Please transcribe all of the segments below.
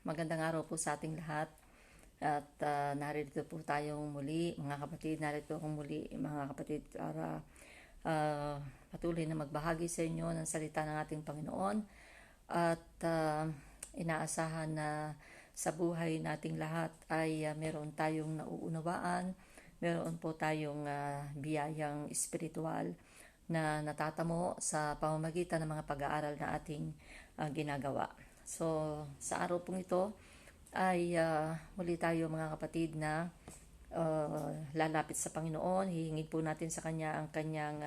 Magandang araw po sa ating lahat. At narito po tayong muli, mga kapatid, narito akong muli, mga kapatid, para patuloy na magbahagi sa inyo ng salita ng ating Panginoon. At inaasahan na sa buhay nating lahat ay meron tayong nauunawaan, meron po tayong biyayang espiritual na natatamo sa pamamagitan ng mga pag-aaral na ating ginagawa. So, sa araw pong ito ay muli tayo mga kapatid na lalapit sa Panginoon. Hihingin po natin sa Kanya ang Kanyang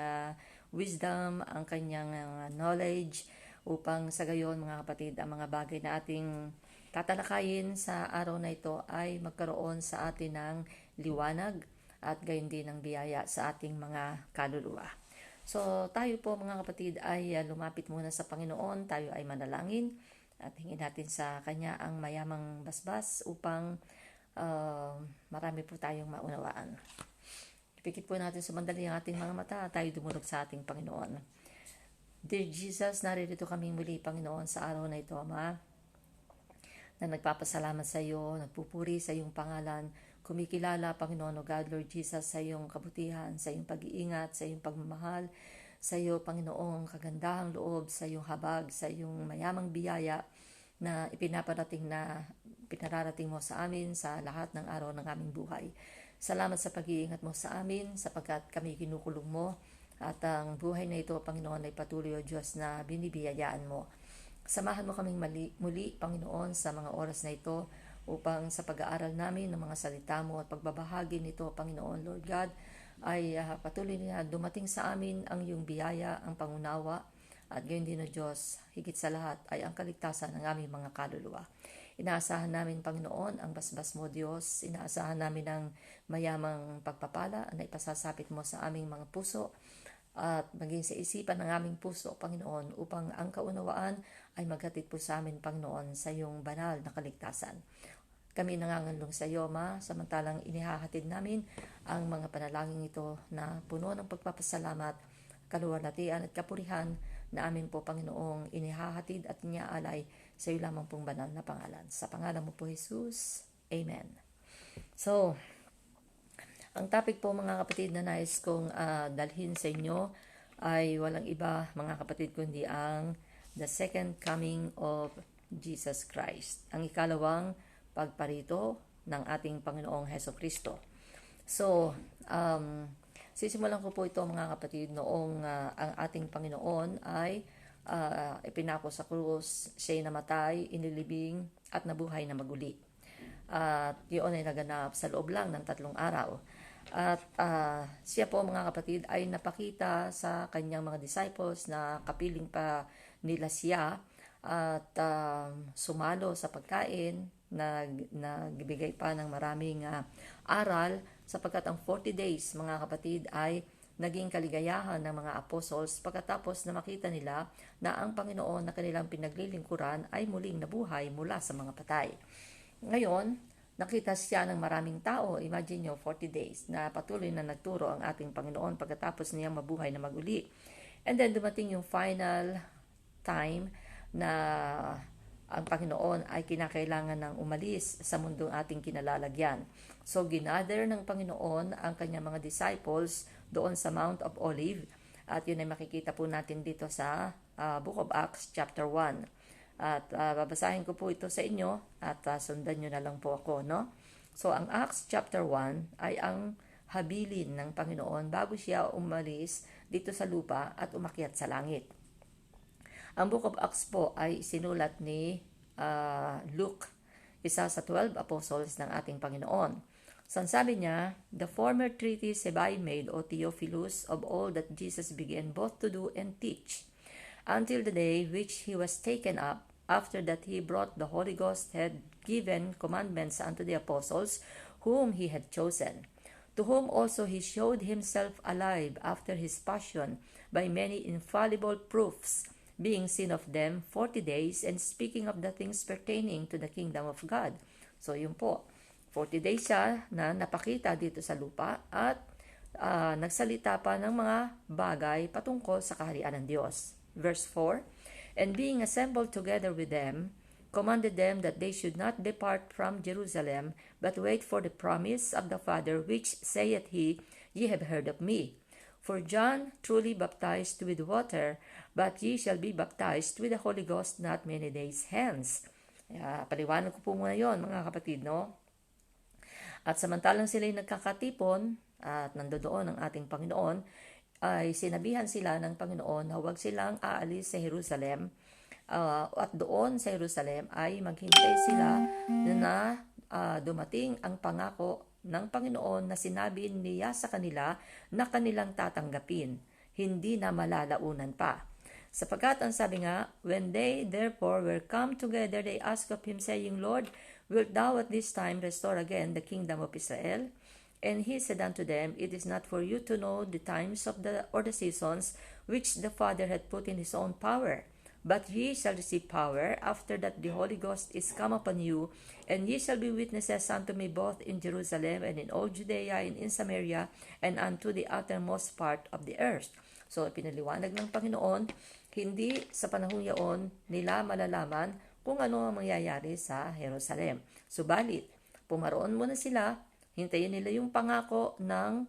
wisdom, ang Kanyang knowledge, upang sa gayon mga kapatid, ang mga bagay na ating tatalakayin sa araw na ito ay magkaroon sa atin ng liwanag at gayon din ng biyaya sa ating mga kaluluwa. So tayo po mga kapatid ay lumapit muna sa Panginoon, tayo ay manalangin at hingin natin sa Kanya ang mayamang basbas upang marami po tayong maunawaan. Ipikit po natin sa mandali ang ating mga mata, tayo dumulog sa ating Panginoon. Dear Jesus, naririto kami muli, Panginoon, sa araw na ito, Ama, na nagpapasalamat sa iyo, nagpupuri sa iyong pangalan, kumikilala, Panginoon o God, Lord Jesus, sa iyong kabutihan, sa iyong pag-iingat, sa iyong pagmamahal, sa iyo, Panginoong kagandahang loob, sa iyong habag, sa iyong mayamang biyaya na pinararating mo sa amin sa lahat ng araw ng aming buhay. Salamat sa pag-iingat mo sa amin, sapagkat kami kinukulong mo, at ang buhay na ito, Panginoon, ay patuloy, O Diyos, na binibiyayaan mo. Samahan mo kaming muli, Panginoon, sa mga oras na ito upang sa pag-aaral namin ng mga salita mo at pagbabahagi nito, Panginoon, Lord God, ay patuloy na dumating sa amin ang iyong biyaya, ang pangunawa, at gayon din, O Diyos, higit sa lahat ay ang kaligtasan ng aming mga kaluluwa. Inaasahan namin, Panginoon, ang basbas mo, Diyos. Inaasahan namin ang mayamang pagpapala na ipasasapit mo sa aming mga puso at maging sa isipan ng aming puso, Panginoon, upang ang kaunawaan ay maghatid po sa amin, Panginoon, sa iyong banal na kaligtasan. Kami nanganganlong sa iyo, Ma, samantalang inihahatid namin ang mga panalangin ito na puno ng pagpapasalamat, kaluwalhatian at kapurihan na amin po, Panginoong, inihahatid at iniaalay sa iyo lamang pong banal na pangalan. Sa pangalan mo po, Jesus. Amen. So, ang topic po mga kapatid na nais kong dalhin sa inyo ay walang iba mga kapatid kundi ang the second coming of Jesus Christ. Ang ikalawang pagparito ng ating Panginoong Heso Kristo. So, sisimulan ko po ito mga kapatid noong ang ating Panginoon ay ipinako sa krus, siya'y namatay, inilibing at nabuhay na maguli. At yun ay naganap sa loob lang ng 3 araw. At siya po mga kapatid ay napakita sa kanyang mga disciples na kapiling pa nila siya at sumalo sa pagkain, nagbigay pa ng maraming aral, sapagkat ang 40 days mga kapatid ay naging kaligayahan ng mga apostles pagkatapos na makita nila na ang Panginoon na kanilang pinaglilingkuran ay muling nabuhay mula sa mga patay. Ngayon, nakita siya ng maraming tao. Imagine nyo, 40 days na patuloy na nagturo ang ating Panginoon pagkatapos niyang mabuhay na maguli. And then dumating yung final time na ang Panginoon ay kinakailangan ng umalis sa mundong ating kinalalagyan. So, ginather ng Panginoon ang kanyang mga disciples doon sa Mount of Olive. At yun ay makikita po natin dito sa Book of Acts chapter 1. At babasahin ko po ito sa inyo at sundan nyo na lang po ako, no? So, ang Acts chapter 1 ay ang habilin ng Panginoon bago siya umalis dito sa lupa at umakyat sa langit. Ang Book of Acts po ay sinulat ni Luke, isa sa 12 apostles ng ating Panginoon. So, sabi niya, the former treatise have I made, O Theophilus, of all that Jesus began both to do and teach, until the day which he was taken up, after that he brought the Holy Ghost, had given commandments unto the apostles whom he had chosen, to whom also he showed himself alive after his passion by many infallible proofs, being seen of them 40 days, and speaking of the things pertaining to the kingdom of God. So yun po, 40 days siya na napakita dito sa lupa at nagsalita pa ng mga bagay patungkol sa kaharian ng Diyos. Verse 4, and being assembled together with them, commanded them that they should not depart from Jerusalem, but wait for the promise of the Father, which saith he, Ye have heard of me. For John truly baptized with water, but ye shall be baptized with the Holy Ghost not many days hence. Paliwanag ko po muna yon, mga kapatid, no? At samantalang sila'y nagkakatipon at nandoon ang ating Panginoon, ay sinabihan sila ng Panginoon na huwag silang aalis sa Jerusalem, at doon sa Jerusalem ay maghintay sila na dumating ang pangako ng Panginoon na sinabi niya sa kanila na kanilang tatanggapin, hindi na malalaunan pa. Sapagkat ang sabi nga, when they therefore were come together, they asked of him, saying, Lord, wilt thou at this time restore again the kingdom of Israel? And he said unto them, It is not for you to know the times or the seasons which the Father hath put in his own power. But ye shall receive power after that the Holy Ghost is come upon you, and ye shall be witnesses unto me both in Jerusalem and in all Judea and in Samaria and unto the uttermost part of the earth. So, pinaliwanag ng Panginoon, hindi sa panahong yaon nila malalaman kung ano ang mangyayari sa Jerusalem. Subalit, pumaroon muna sila, hintayin nila yung pangako ng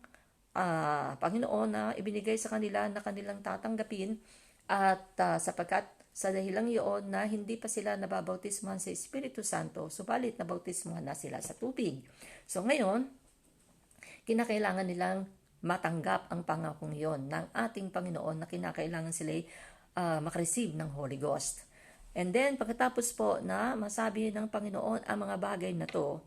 Panginoon na ibinigay sa kanila na kanilang tatanggapin, at sapagkat sa dahilang iyon na hindi pa sila nababautismuhan sa Espiritu Santo, subalit nabautismuhan na sila sa tubig. So ngayon, kinakailangan nilang matanggap ang pangakong iyon ng ating Panginoon na kinakailangan sila makareceive ng Holy Ghost. And then, pagkatapos po na masabi ng Panginoon ang mga bagay na to,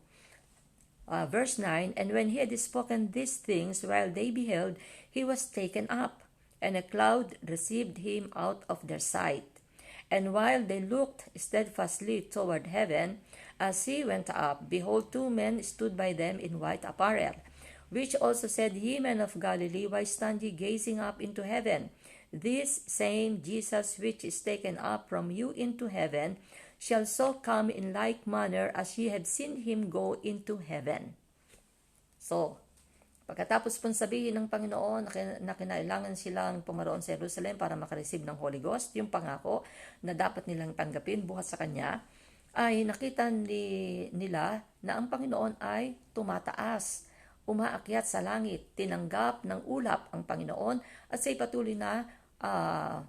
verse 9, And when he had spoken these things while they beheld, he was taken up, and a cloud received him out of their sight. And while they looked steadfastly toward heaven, as he went up, behold, two men stood by them in white apparel, which also said, Ye men of Galilee, why stand ye gazing up into heaven? This same Jesus which is taken up from you into heaven shall so come in like manner as ye have seen him go into heaven. So, pagkatapos pong sabihin ng Panginoon na kinailangan silang pumaroon sa Jerusalem para makareceive ng Holy Ghost, yung pangako na dapat nilang tanggapin buhat sa Kanya, ay nakita nila na ang Panginoon ay tumataas, umaakyat sa langit, tinanggap ng ulap ang Panginoon at siya'y patuloy na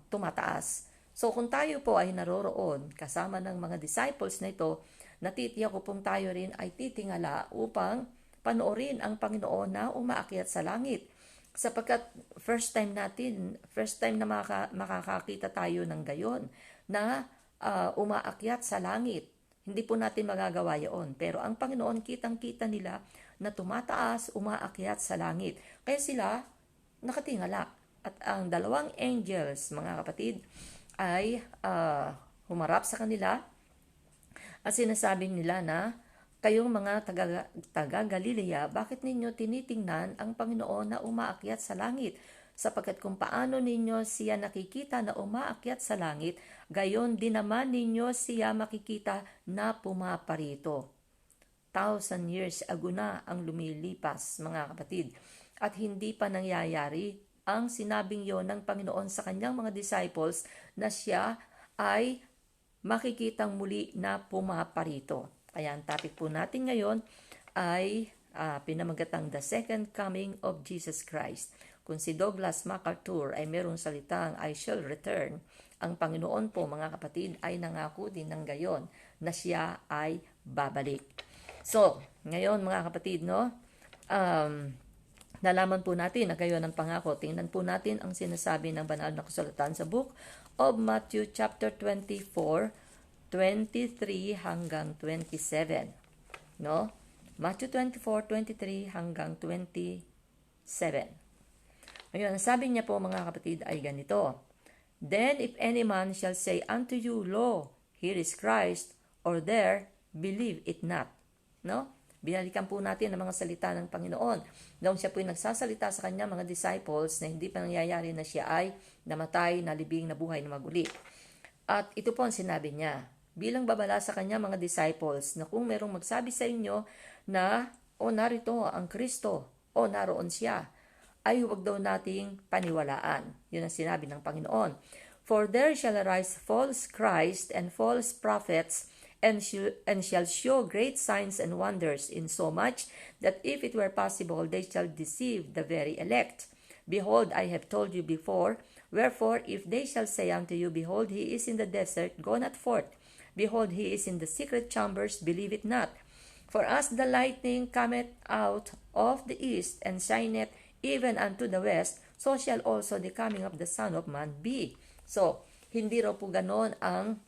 tumataas. So kung tayo po ay naroroon kasama ng mga disciples na ito, natitiyak ko pong tayo rin ay titingala upang panoorin ang Panginoon na umaakyat sa langit. Sapagkat first time na makakakita tayo ng gayon na umaakyat sa langit. Hindi po natin magagawa yun. Pero ang Panginoon, kitang-kita nila na tumataas, umaakyat sa langit. Kaya sila nakatingala. At ang dalawang angels, mga kapatid, ay humarap sa kanila at sinasabi nila na, Kayong mga taga-Galilea, bakit ninyo tinitingnan ang Panginoon na umaakyat sa langit? Sapagkat kung paano ninyo siya nakikita na umaakyat sa langit, gayon din naman ninyo siya makikita na pumaparito. 1,000 years ago na ang lumilipas, mga kapatid. At hindi pa nangyayari ang sinabing yon ng Panginoon sa kanyang mga disciples na siya ay makikitang muli na pumaparito. Kaya ang topic po natin ngayon ay pinamagatang The Second Coming of Jesus Christ. Kung si Douglas MacArthur ay merong salitang I shall return, ang Panginoon po, mga kapatid, ay nangako din ng gayon na siya ay babalik. So, ngayon mga kapatid, no, nalaman po natin na gayon ang pangako. Tingnan po natin ang sinasabi ng banal na kasulatan sa book of Matthew chapter 24, 23 hanggang 27. No? Matthew 24, 23 hanggang 27. Ngayon, sabi niya po, mga kapatid, ay ganito. Then if any man shall say unto you, Lo, here is Christ, or there, believe it not. No? Binalikan po natin ang mga salita ng Panginoon. Noong siya po yung nagsasalita sa kanya mga disciples na hindi pa nangyayari na siya ay namatay, nalibing, nabuhay, na maguli. At ito po ang sinabi niya, bilang babala sa kanya mga disciples, na kung merong magsabi sa inyo na, narito ang Kristo, naroon siya, ay huwag daw nating paniwalaan. Yun ang sinabi ng Panginoon. For there shall arise false Christ and false prophets, and shall show great signs and wonders, insomuch that if it were possible, they shall deceive the very elect. Behold, I have told you before. Wherefore, if they shall say unto you, Behold, he is in the desert, go not forth. Behold, he is in the secret chambers, believe it not. For as the lightning cometh out of the east, and shineth even unto the west, so shall also the coming of the Son of Man be. So, hindi raw po ganon ang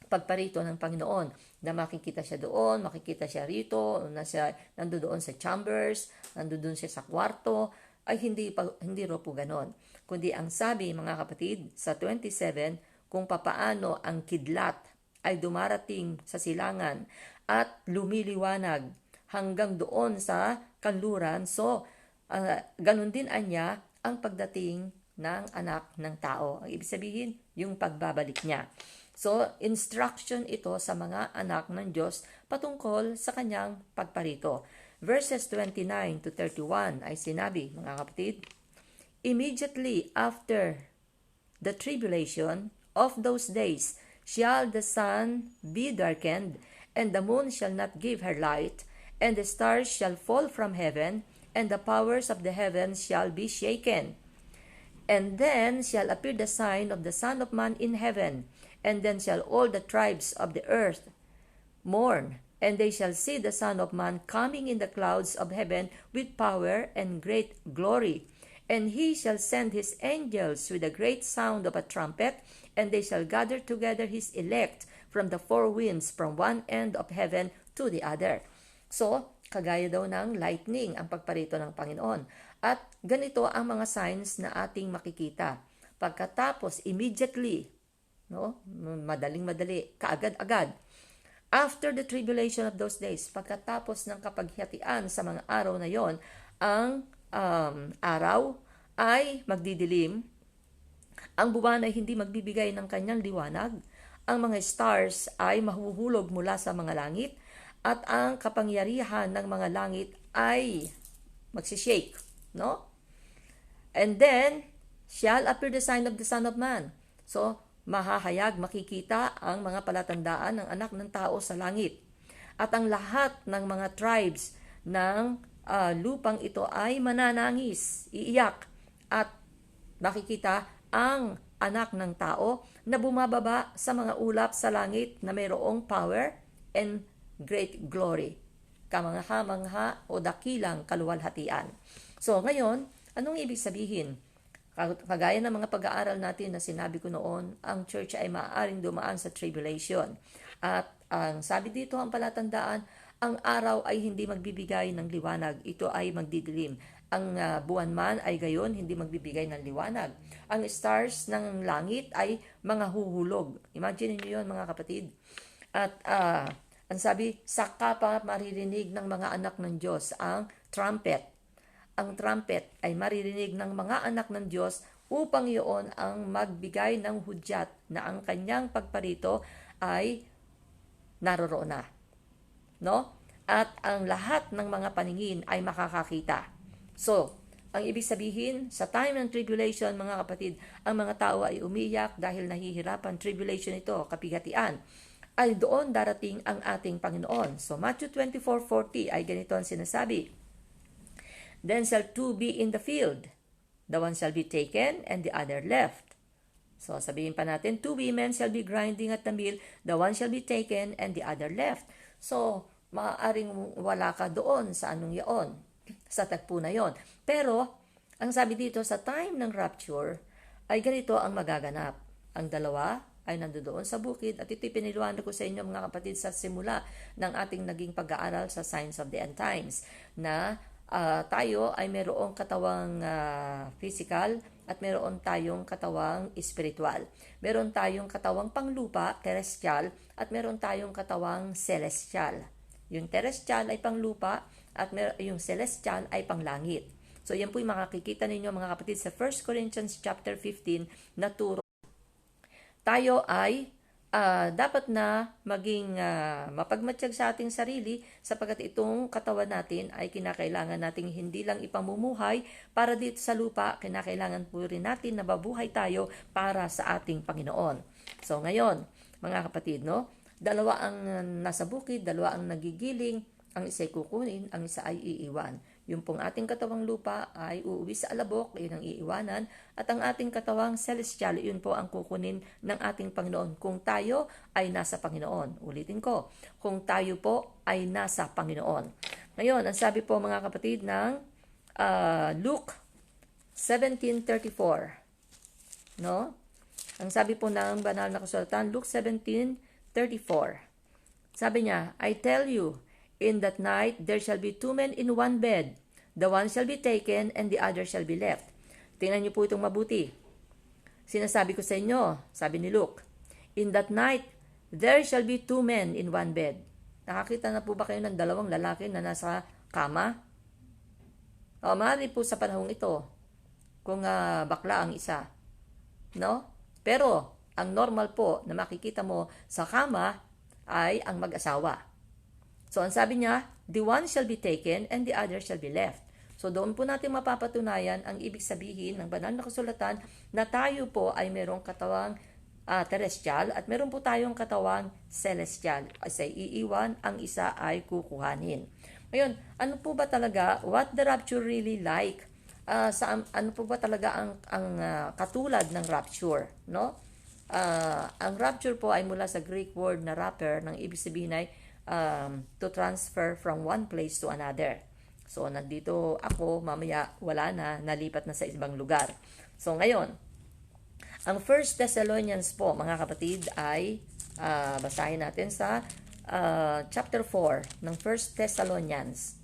pagparito ng Panginoon, na makikita siya doon, makikita siya rito, nandoon sa chambers, nandoon siya sa kwarto, ay hindi raw po ganon. Kundi ang sabi, mga kapatid, sa 27, kung papaano ang kidlat ay dumarating sa silangan at lumiliwanag hanggang doon sa kanluran. So, ganun din anya ang pagdating ng anak ng tao. Ang ibig sabihin, yung pagbabalik niya. So, instruction ito sa mga anak ng Diyos patungkol sa kanyang pagparito. Verses 29 to 31 ay sinabi, mga kapatid, Immediately after the tribulation of those days shall the sun be darkened, and the moon shall not give her light, and the stars shall fall from heaven, and the powers of the heavens shall be shaken. And then shall appear the sign of the Son of Man in heaven, and then shall all the tribes of the earth mourn, and they shall see the Son of Man coming in the clouds of heaven with power and great glory. And he shall send his angels with a great sound of a trumpet, and they shall gather together his elect from the four winds, from one end of heaven to the other. So, kagaya daw ng lightning ang pagparito ng Panginoon. At ganito ang mga signs na ating makikita. Pagkatapos, immediately, no? Madaling-madali, kaagad-agad. After the tribulation of those days, pagkatapos ng kapaghatian sa mga araw na yon, ang araw ay magdidilim, ang buwan ay hindi magbibigay ng kanyang liwanag, ang mga stars ay mahuhulog mula sa mga langit, at ang kapangyarihan ng mga langit ay magsishake, no? And then shall appear the sign of the Son of Man. So, mahahayag, makikita ang mga palatandaan ng anak ng tao sa langit. At ang lahat ng mga tribes ng lupang ito ay mananangis, iiyak, at makikita ang anak ng tao na bumababa sa mga ulap sa langit na mayroong power and great glory, kamangha-mangha o dakilang kaluwalhatian. So ngayon, anong ibig sabihin? Kagaya ng mga pag-aaral natin na sinabi ko noon, ang church ay maaaring dumaan sa tribulation. At ang sabi dito, ang palatandaan, ang araw ay hindi magbibigay ng liwanag. Ito ay magdidilim. Ang buwan man ay gayon, hindi magbibigay ng liwanag. Ang stars ng langit ay mga huhulog. Imagine niyo yon, mga kapatid. At ang sabi, saka pa maririnig ng mga anak ng Diyos ang trumpet. Ang trumpet ay maririnig ng mga anak ng Diyos upang iyon ang magbigay ng hudyat na ang kanyang pagparito ay naroroon na. No? At ang lahat ng mga paningin ay makakakita. So, ang ibig sabihin, sa time ng tribulation, mga kapatid, ang mga tao ay umiyak dahil nahihirapan. Tribulation ito, kapigatian. Ay doon darating ang ating Panginoon. So, Matthew 24:40 ay ganito ang sinasabi. Then shall two be in the field. The one shall be taken and the other left. So, sabihin pa natin, two women shall be grinding at the mill. The one shall be taken and the other left. So, maaaring wala ka doon sa anong yaon, sa tagpo na yon. Pero, ang sabi dito, sa time ng rapture, ay ganito ang magaganap. Ang dalawa ay nandoon sa bukid, at ito'y piniliwanag ko sa inyo, mga kapatid, sa simula ng ating naging pag-aaral sa Signs of the End Times, na tayo ay mayroong katawang physical at mayroon tayong katawang spiritual. Meron tayong katawang panglupa, terrestrial, at meron tayong katawang celestial. Yung terrestrial ay panglupa at yung celestial ay panglangit. So yan po yung makikita ninyo, mga kapatid, sa 1 Corinthians chapter 15 na turo. Tayo ay dapat na maging mapagmatsyag sa ating sarili, sapagkat itong katawan natin ay kinakailangan nating hindi lang ipamumuhay para dito sa lupa, kinakailangan po rin natin na mabuhay tayo para sa ating Panginoon. So ngayon, mga kapatid, no, Dalawa ang nasa bukid, dalawa ang nagigiling, ang isa ay kukunin, ang isa ay iiwan. Yung pong ating katawang lupa ay uuwi sa alabok, yun ang iiwanan, at ang ating katawang celestial, yun po ang kukunin ng ating Panginoon kung tayo ay nasa Panginoon. Ulitin ko, kung tayo po ay nasa Panginoon. Ngayon, ang sabi po mga kapatid ng Luke 17:34, no? Ang sabi po ng banal na kasulatan, Luke 17:34. Sabi niya, I tell you, in that night there shall be two men in one bed. The one shall be taken and the other shall be left. Tingnan niyo po itong mabuti. Sinasabi ko sa inyo, sabi ni Luke, in that night there shall be two men in one bed. Nakakita na po ba kayo ng dalawang lalaki na nasa kama? O, maaari po sa panahong ito, kung bakla ang isa. No? Pero, ang normal po na makikita mo sa kama ay ang mag-asawa. So, ang sabi niya, the one shall be taken and the other shall be left. So, doon po natin mapapatunayan ang ibig sabihin ng banal na kasulatan na tayo po ay merong katawang terrestrial at meron po tayong katawang celestial. Isa ay iiwan, ang isa ay kukuhanin. Ngayon, ano po ba talaga, what the rapture really like? Ano po ba talaga ang katulad ng rapture, no? Ang rapture po ay mula sa Greek word na rapper, nang ibig sabihin ay to transfer from one place to another. So, nandito ako, mamaya wala na, nalipat na sa ibang lugar. So, ngayon, ang 1 Thessalonians po, mga kapatid, ay basahin natin sa chapter 4 ng 1 Thessalonians.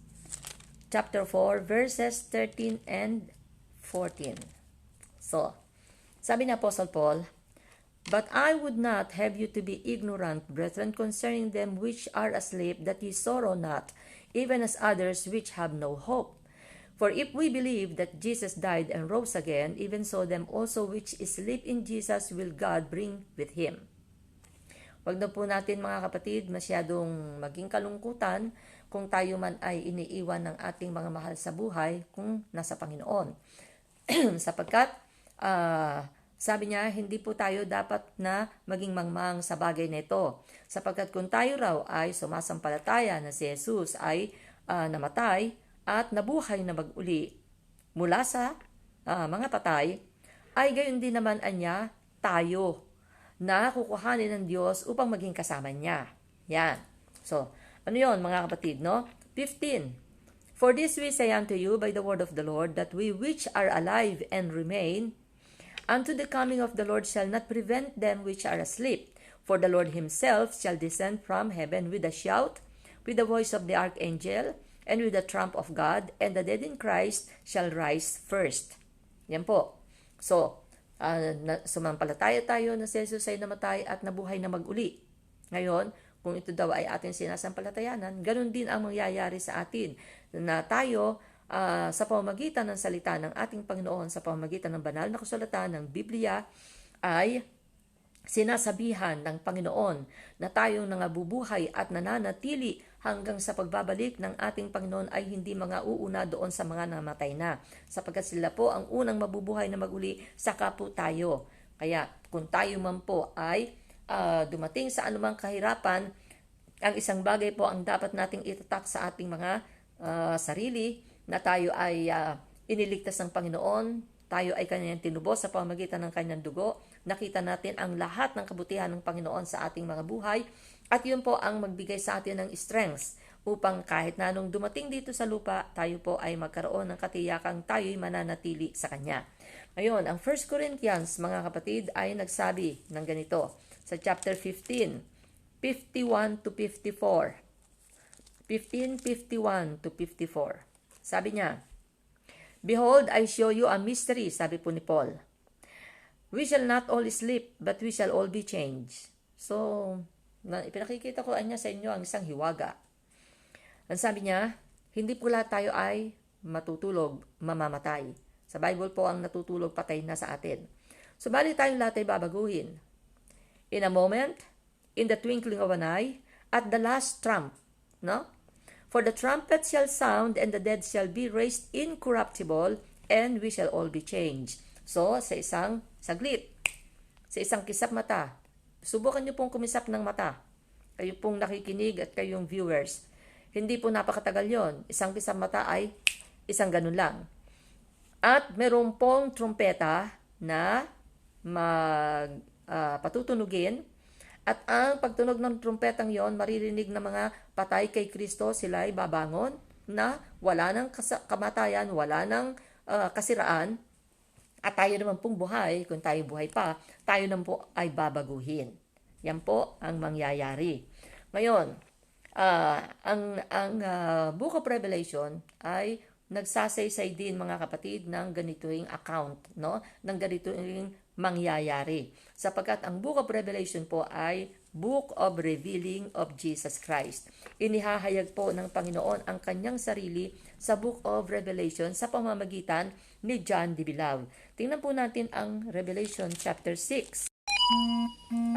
Chapter 4, verses 13 and 14. So, sabi ni Apostle Paul, but I would not have you to be ignorant, brethren, concerning them which are asleep, that ye sorrow not, even as others which have no hope. For if we believe that Jesus died and rose again, even so them also which sleep in Jesus will God bring with Him. Wag na po natin mga kapatid masyadong maging kalungkutan kung tayo man ay iniiwan ng ating mga mahal sa buhay kung nasa Panginoon. Sapagkat sabi niya, hindi po tayo dapat na maging mangmang sa bagay na ito. Sapagkat kung tayo raw ay sumasampalataya na si Jesus ay namatay at nabuhay na mag-uli mula sa mga patay, ay gayon din naman anya tayo na kukuhanin ng Diyos upang maging kasama niya. Yan. So, ano yon mga kapatid, no? 15. For this we say unto you by the word of the Lord, that we which are alive and remain unto the coming of the Lord shall not prevent them which are asleep. For the Lord himself shall descend from heaven with a shout, with the voice of the archangel, and with the trump of God, and the dead in Christ shall rise first. Yan po. So, sumampalataya tayo na si Jesus ay namatay at nabuhay na mag-uli. Ngayon, kung ito daw ay ating sinasampalatayanan, ganun din ang mangyayari sa atin, na tayo sa pamamagitan ng salita ng ating Panginoon, sa pamamagitan ng banal na kasulatan ng Biblia, ay sinasabihan ng Panginoon na tayong nangabubuhay at nananatili hanggang sa pagbabalik ng ating Panginoon ay hindi mga uuna doon sa mga namatay na. Sapagkat sila po ang unang mabubuhay na mag-uli, saka po tayo. Kaya kung tayo man po ay dumating sa anumang kahirapan, ang isang bagay po ang dapat nating itatak sa ating mga sarili, na tayo ay iniligtas ng Panginoon, tayo ay kanyang tinubos sa pamamagitan ng kanyang dugo. Nakita natin ang lahat ng kabutihan ng Panginoon sa ating mga buhay, at yun po ang magbigay sa atin ng strength upang kahit na nung dumating dito sa lupa, tayo po ay magkaroon ng katiyakang tayo'y mananatili sa Kanya. Ngayon, ang 1 Corinthians, mga kapatid, ay nagsabi ng ganito sa chapter 15, 51 to 54. 15:51 to 54. Sabi niya, behold, I show you a mystery, sabi po ni Paul. We shall not all sleep, but we shall all be changed. So, ipinakikita ko niya sa inyo ang isang hiwaga. Ang sabi niya, hindi po lahat tayo ay matutulog, mamamatay. Sa Bible po, ang natutulog patay na sa atin. Subalit tayong lahat ay babaguhin. In a moment, in the twinkling of an eye, at the last trump, no? For the trumpet shall sound, and the dead shall be raised incorruptible, and we shall all be changed. So, sa isang saglit, sa isang kisap mata, subukan niyo pong kumisap ng mata. kayo pong nakikinig at kayong viewers. Hindi po napakatagal yon. Isang pisang mata ay isang ganun lang. At meron pong trumpeta na patutunugin. At ang pagtunog ng trumpetang yon, maririnig ng mga patay kay Kristo, sila ay babangon na wala ng kamatayan, wala ng kasiraan. At tayo naman pong buhay, kung tayo buhay pa, tayo naman po ay babaguhin. Yan po ang mangyayari. Ngayon, ang Book of Revelation ay nagsasaysay din mga kapatid ng ganitong account, no? Ng ganitong mangyayari. Sapagkat ang Book of Revelation po ay Book of Revealing of Jesus Christ. Inihahayag po ng Panginoon ang kanyang sarili sa Book of Revelation sa pamamagitan ni John the Beloved. Tingnan po natin ang Revelation chapter 6.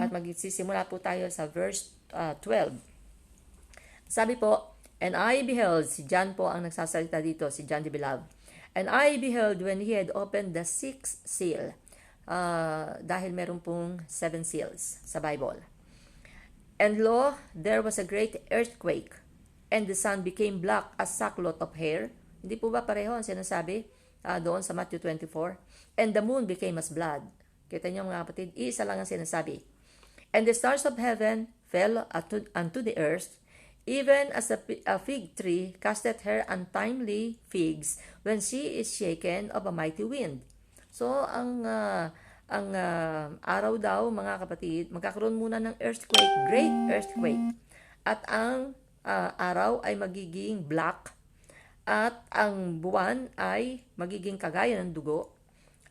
At magsisimula po tayo sa verse 12. Sabi po, and I beheld, si John po ang nagsasalita dito, si John the Beloved. And I beheld when he had opened the sixth seal. Dahil meron pong 7 seals sa Bible. And lo, there was a great earthquake, and the sun became black as sackcloth of hair. Hindi po ba pareho ang sinasabi doon sa Matthew 24? And the moon became as blood. Kita niyo mga kapatid, isa lang ang sinasabi. And the stars of heaven fell unto the earth, even as a fig tree casteth her untimely figs when she is shaken of a mighty wind. So, ang araw daw, mga kapatid, magkakaroon muna ng earthquake, great earthquake. At ang araw ay magiging black, at ang buwan ay magiging kagaya ng dugo,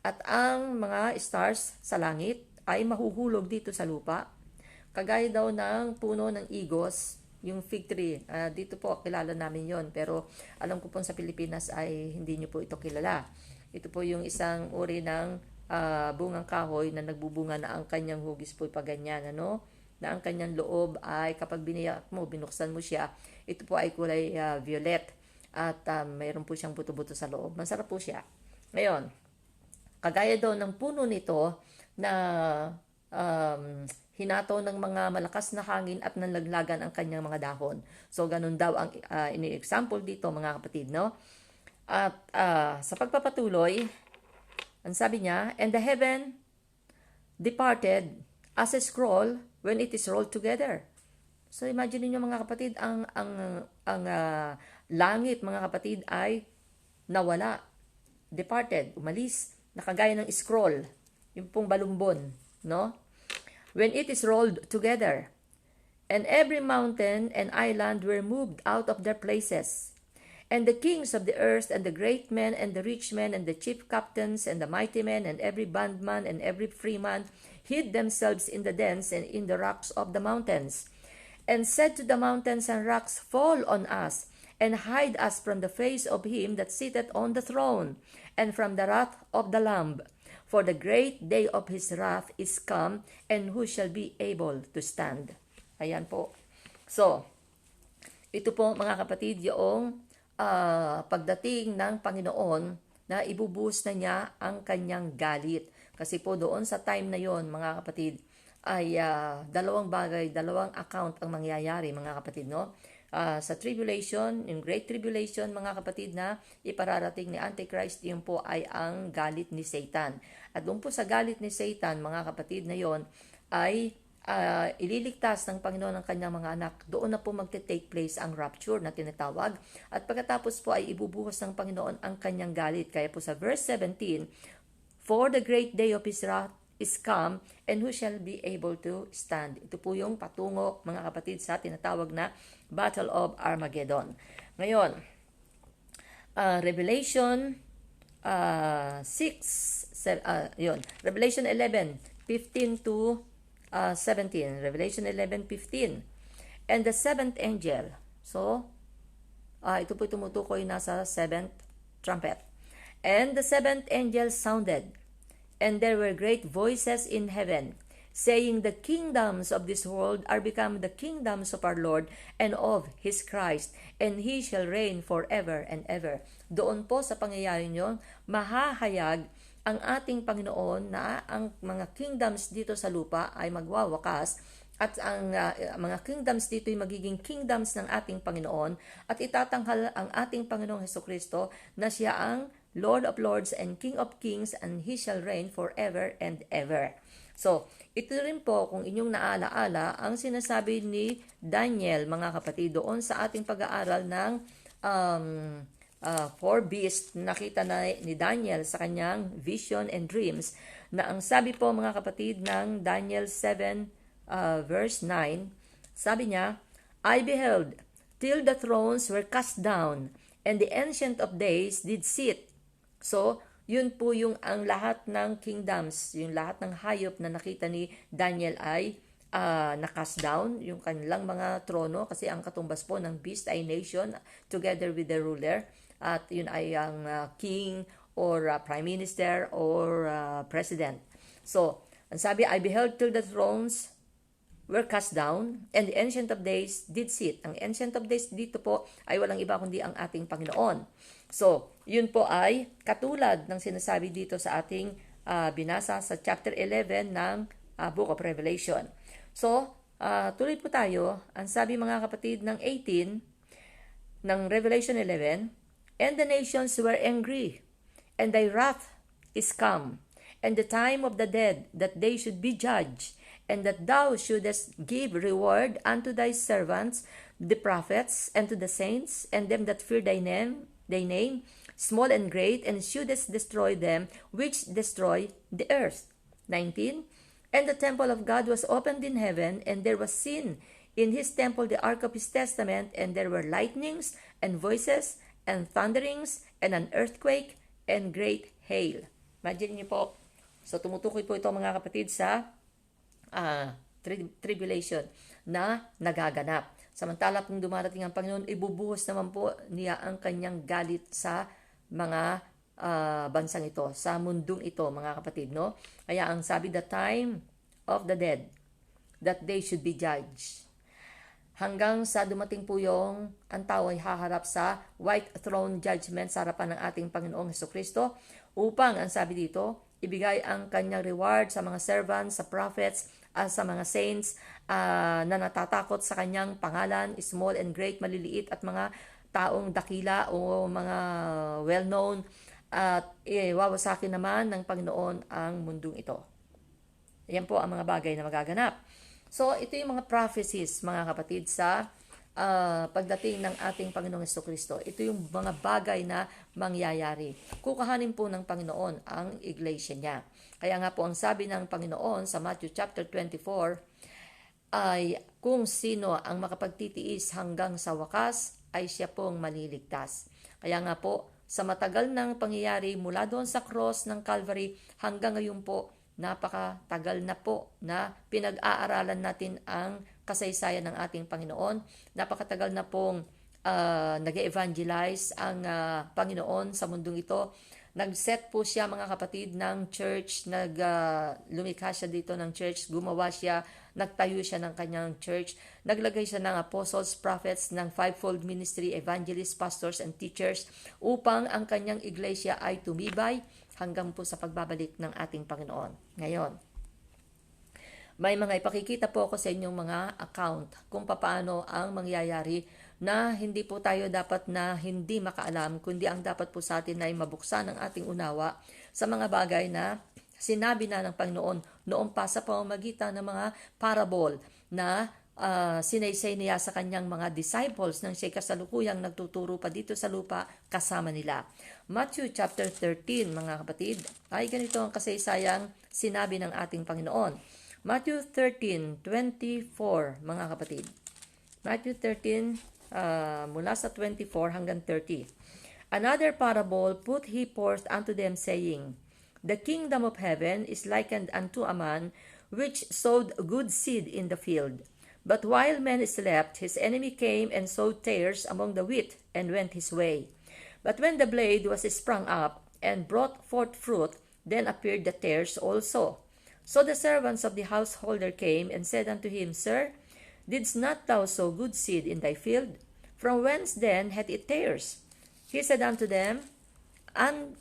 at ang mga stars sa langit ay mahuhulog dito sa lupa. Kagaya daw ng puno ng igos, yung fig tree. Dito po, kilala namin yon, pero alam ko po sa Pilipinas ay hindi nyo po ito kilala. Ito po yung isang uri ng bungang kahoy na nagbubunga na ang kanyang hugis po paganyan, ano? Na ang kanyang loob ay kapag biniyak mo, binuksan mo siya, ito po ay kulay violet at mayroon po siyang buto-buto sa loob. Masarap po siya. Ngayon, kagaya daw ng puno nito na hinato ng mga malakas na hangin at nanlaglagan ang kanyang mga dahon. So, ganun daw ang ini-example dito mga kapatid, no? At sa pagpapatuloy, ang sabi niya, and the heaven departed as a scroll when it is rolled together. So imagine niyo mga kapatid, ang langit mga kapatid ay nawala, departed, umalis, nakagaya ng scroll, yung pong balumbon, no? When it is rolled together, and every mountain and island were moved out of their places. And the kings of the earth, and the great men, and the rich men, and the chief captains, and the mighty men, and every bondman, and every freeman, hid themselves in the dens and in the rocks of the mountains, and said to the mountains and rocks, fall on us, and hide us from the face of him that sitteth on the throne, and from the wrath of the Lamb. For the great day of his wrath is come, and who shall be able to stand? Ayan po. So, ito po mga kapatid, yung pagdating ng Panginoon na ibubuhos na niya ang kanyang galit. Kasi po doon sa time na yon mga kapatid, ay dalawang bagay, dalawang account ang mangyayari mga kapatid, no? Sa tribulation, in great tribulation mga kapatid, na ipararating ni Antichrist, yun po ay ang galit ni Satan. At doon po sa galit ni Satan mga kapatid na yon ay ililigtas ng Panginoon ang kanyang mga anak. Doon na po magte-take place ang rapture na tinatawag. At pagkatapos po ay ibubuhos ng Panginoon ang kanyang galit. Kaya po sa verse 17, for the great day of his wrath is come, and who shall be able to stand? Ito po yung patungo mga kapatid sa tinatawag na Battle of Armageddon. Ngayon, Revelation 11:15 to 17. Revelation 11:15. And the seventh angel. So, ito po tumutukoy nasa seventh trumpet. And the seventh angel sounded, and there were great voices in heaven, saying, the kingdoms of this world are become the kingdoms of our Lord and of His Christ, and He shall reign forever and ever. Doon po sa pangyayari nyo, mahahayag ang ating Panginoon na ang mga kingdoms dito sa lupa ay magwawakas at ang mga kingdoms dito ay magiging kingdoms ng ating Panginoon at itatanghal ang ating Panginoong Hesukristo na siya ang Lord of Lords and King of Kings and He shall reign forever and ever. So, ito rin po kung inyong naalaala ang sinasabi ni Daniel, mga kapatid, doon sa ating pag-aaral ng four beasts. Nakita na ni Daniel sa kanyang vision and dreams na ang sabi po, mga kapatid, ng Daniel 7 verse 9, sabi niya, I beheld till the thrones were cast down and the Ancient of Days did sit. So, yun po yung ang lahat ng kingdoms, yung lahat ng hayop na nakita ni Daniel ay na-cast down, yung kanilang mga trono, kasi ang katumbas po ng beast ay nation together with the ruler, at yun ay ang king or prime minister or president. So, ang sabi, I beheld till the thrones were cast down, and the Ancient of Days did sit. Ang Ancient of Days dito po ay walang iba kundi ang ating Panginoon. So, yun po ay katulad ng sinasabi dito sa ating binasa sa chapter 11 ng Book of Revelation. So, tuloy po tayo. Ang sabi, mga kapatid, ng 18 ng Revelation 11, and the nations were angry, and thy wrath is come, and the time of the dead, that they should be judged, and that thou shouldest give reward unto thy servants, the prophets, and to the saints, and them that fear thy name, small and great, and shouldest destroy them which destroy the earth. 19. And the temple of God was opened in heaven, and there was seen in his temple the ark of his testament, and there were lightnings, and voices, and thunderings, and an earthquake, and great hail. Imagine niyo po. So, tumutukoy po ito, mga kapatid, sa tribulation na nagaganap. Samantala kung dumarating ang Panginoon, ibubuhos naman po niya ang kanyang galit sa mga bansang ito, sa mundong ito, mga kapatid, no? Kaya ang sabi, the time of the dead, that they should be judged. Hanggang sa dumating po yung ang tao ay haharap sa white throne judgment sa harapan ng ating Panginoong Hesukristo upang, ang sabi dito, ibigay ang kanyang reward sa mga servants, sa prophets, sa mga saints na natatakot sa kanyang pangalan, small and great, maliliit at mga taong dakila o mga well-known, at wawasakin naman ng Panginoon ang mundong ito. Yan po ang mga bagay na magaganap. So, ito yung mga prophecies, mga kapatid, sa pagdating ng ating Panginoong Hesukristo. Ito yung mga bagay na mangyayari. Kukuhanin po ng Panginoon ang iglesia niya. Kaya nga po ang sabi ng Panginoon sa Matthew chapter 24 ay kung sino ang makapagtitiis hanggang sa wakas ay siya pong maliligtas. Kaya nga po sa matagal ng pangyayari mula doon sa cross ng Calvary hanggang ngayon po, napakatagal na po na pinag-aaralan natin ang kasaysayan ng ating Panginoon. Napakatagal na pong nag-evangelize ang Panginoon sa mundong ito. Nag-set po siya, mga kapatid, ng church. Lumikha siya dito ng church. Gumawa siya, nagtayo siya ng kanyang church. Naglagay siya ng apostles, prophets, ng fivefold ministry, evangelists, pastors, and teachers upang ang kanyang iglesia ay tumibay hanggang po sa pagbabalik ng ating Panginoon. Ngayon, may mga ipakikita po ako sa inyong mga account kung paano ang mangyayari na hindi po tayo dapat na hindi makaalam, kundi ang dapat po sa atin ay mabuksan ang ating unawa sa mga bagay na sinabi na ng Panginoon noong pa sa pamamagitan ng mga parable na sinaysay niya sa kanyang mga disciples nang siya kasalukuyang nagtuturo pa dito sa lupa kasama nila. Matthew chapter 13, mga kapatid, ay ganito ang kasaysayang sinabi ng ating Panginoon. Matthew 13:24, mga kapatid. Matthew 13, mula sa 24 hanggang 30. Another parable put he forth unto them, saying, The kingdom of heaven is likened unto a man which sowed good seed in the field. But while men slept, his enemy came and sowed tares among the wheat, and went his way. But when the blade was sprung up, and brought forth fruit, then appeared the tares also. So the servants of the householder came, and said unto him, Sir, didst not thou sow good seed in thy field? From whence then hath it tares? He said unto them, An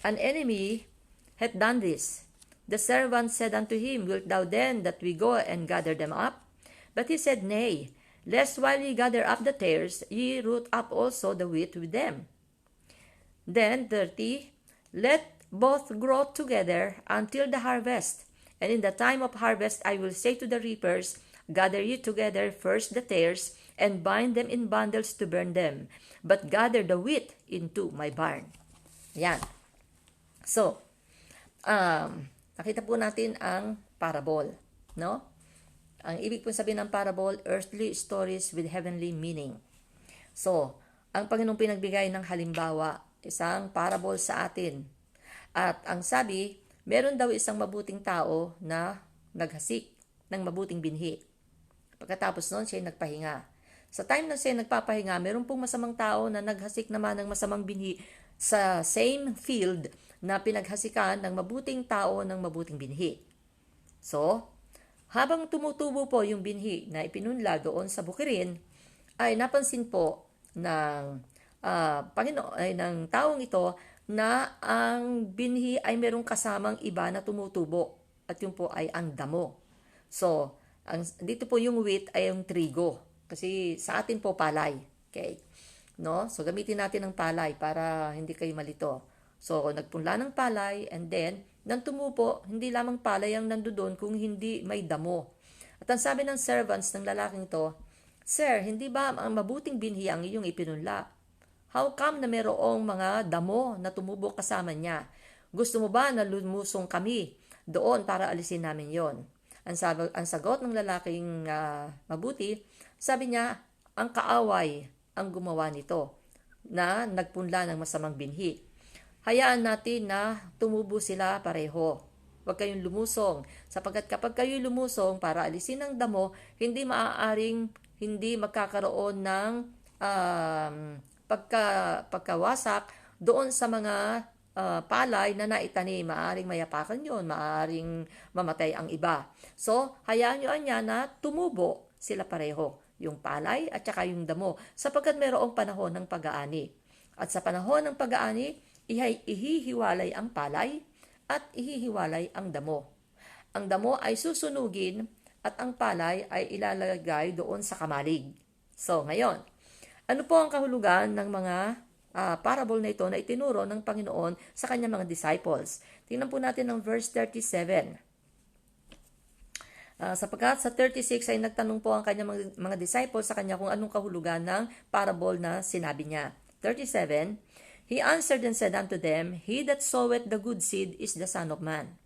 enemy hath done this. The servant said unto him, Wilt thou then that we go and gather them up? But he said, Nay, lest while ye gather up the tares, ye root up also the wheat with them. Then 30, Let both grow together until the harvest. And in the time of harvest I will say to the reapers, Gather ye together first the tares, and bind them in bundles to burn them, but gather the wheat into my barn. Yan. So, nakita po natin ang parable, no? Ang ibig po sabihin ng parable, earthly stories with heavenly meaning. So, ang Panginoong pinagbigay ng halimbawa, isang parable sa atin. At ang sabi, meron daw isang mabuting tao na naghasik ng mabuting binhi. Pagkatapos noon, siya nagpahinga. Sa time na siya nagpapahinga, meron pong masamang tao na naghasik naman ng masamang binhi sa same field na pinaghasikan ng mabuting tao ng mabuting binhi. So, habang tumutubo po yung binhi na ipinunla doon sa bukirin, ay napansin po ng ng taong ito na ang binhi ay merong kasamang iba na tumutubo at yun po ay ang damo. So, dito po yung wheat ay yung trigo kasi sa atin po palay. Okay? No? So, gamitin natin ang palay para hindi kayo malito. So, nagpunla ng palay and then, nang tumupo, hindi lamang palay ang nandoon kung hindi may damo. At ang sabi ng servants ng lalaking to, Sir, hindi ba ang mabuting binhi ang iyong ipinunla? How come na mayroong mga damo na tumubo kasama niya? Gusto mo ba na lumusong kami doon para alisin namin yon? Ang sagot ng lalaking mabuti, sabi niya, ang kaaway ang gumawa nito na nagpunla ng masamang binhi. Hayaan natin na tumubo sila pareho. Huwag kayong lumusong sapagkat kapag kayo lumusong para alisin ang damo, hindi maaaring hindi magkakaroon ng pagkawasak doon sa mga palay na naitanim. Maaaring mayapakan yon, maaaring mamatay ang iba. So, hayaan nyo niya na tumubo sila pareho, yung palay at saka yung damo, sapagkat mayroong panahon ng pag-aani. At sa panahon ng pag-aani, ihihiwalay ang palay at ihihiwalay ang damo. Ang damo ay susunugin at ang palay ay ilalagay doon sa kamalig. So, ngayon, ano po ang kahulugan ng mga parable na ito na itinuro ng Panginoon sa kanyang mga disciples? Tingnan po natin ang verse 37. Sapagkat sa 36 ay nagtanong po ang kanyang mga disciples sa kanya kung anong kahulugan ng parable na sinabi niya. 37, He answered and said unto them, He that soweth the good seed is the Son of Man.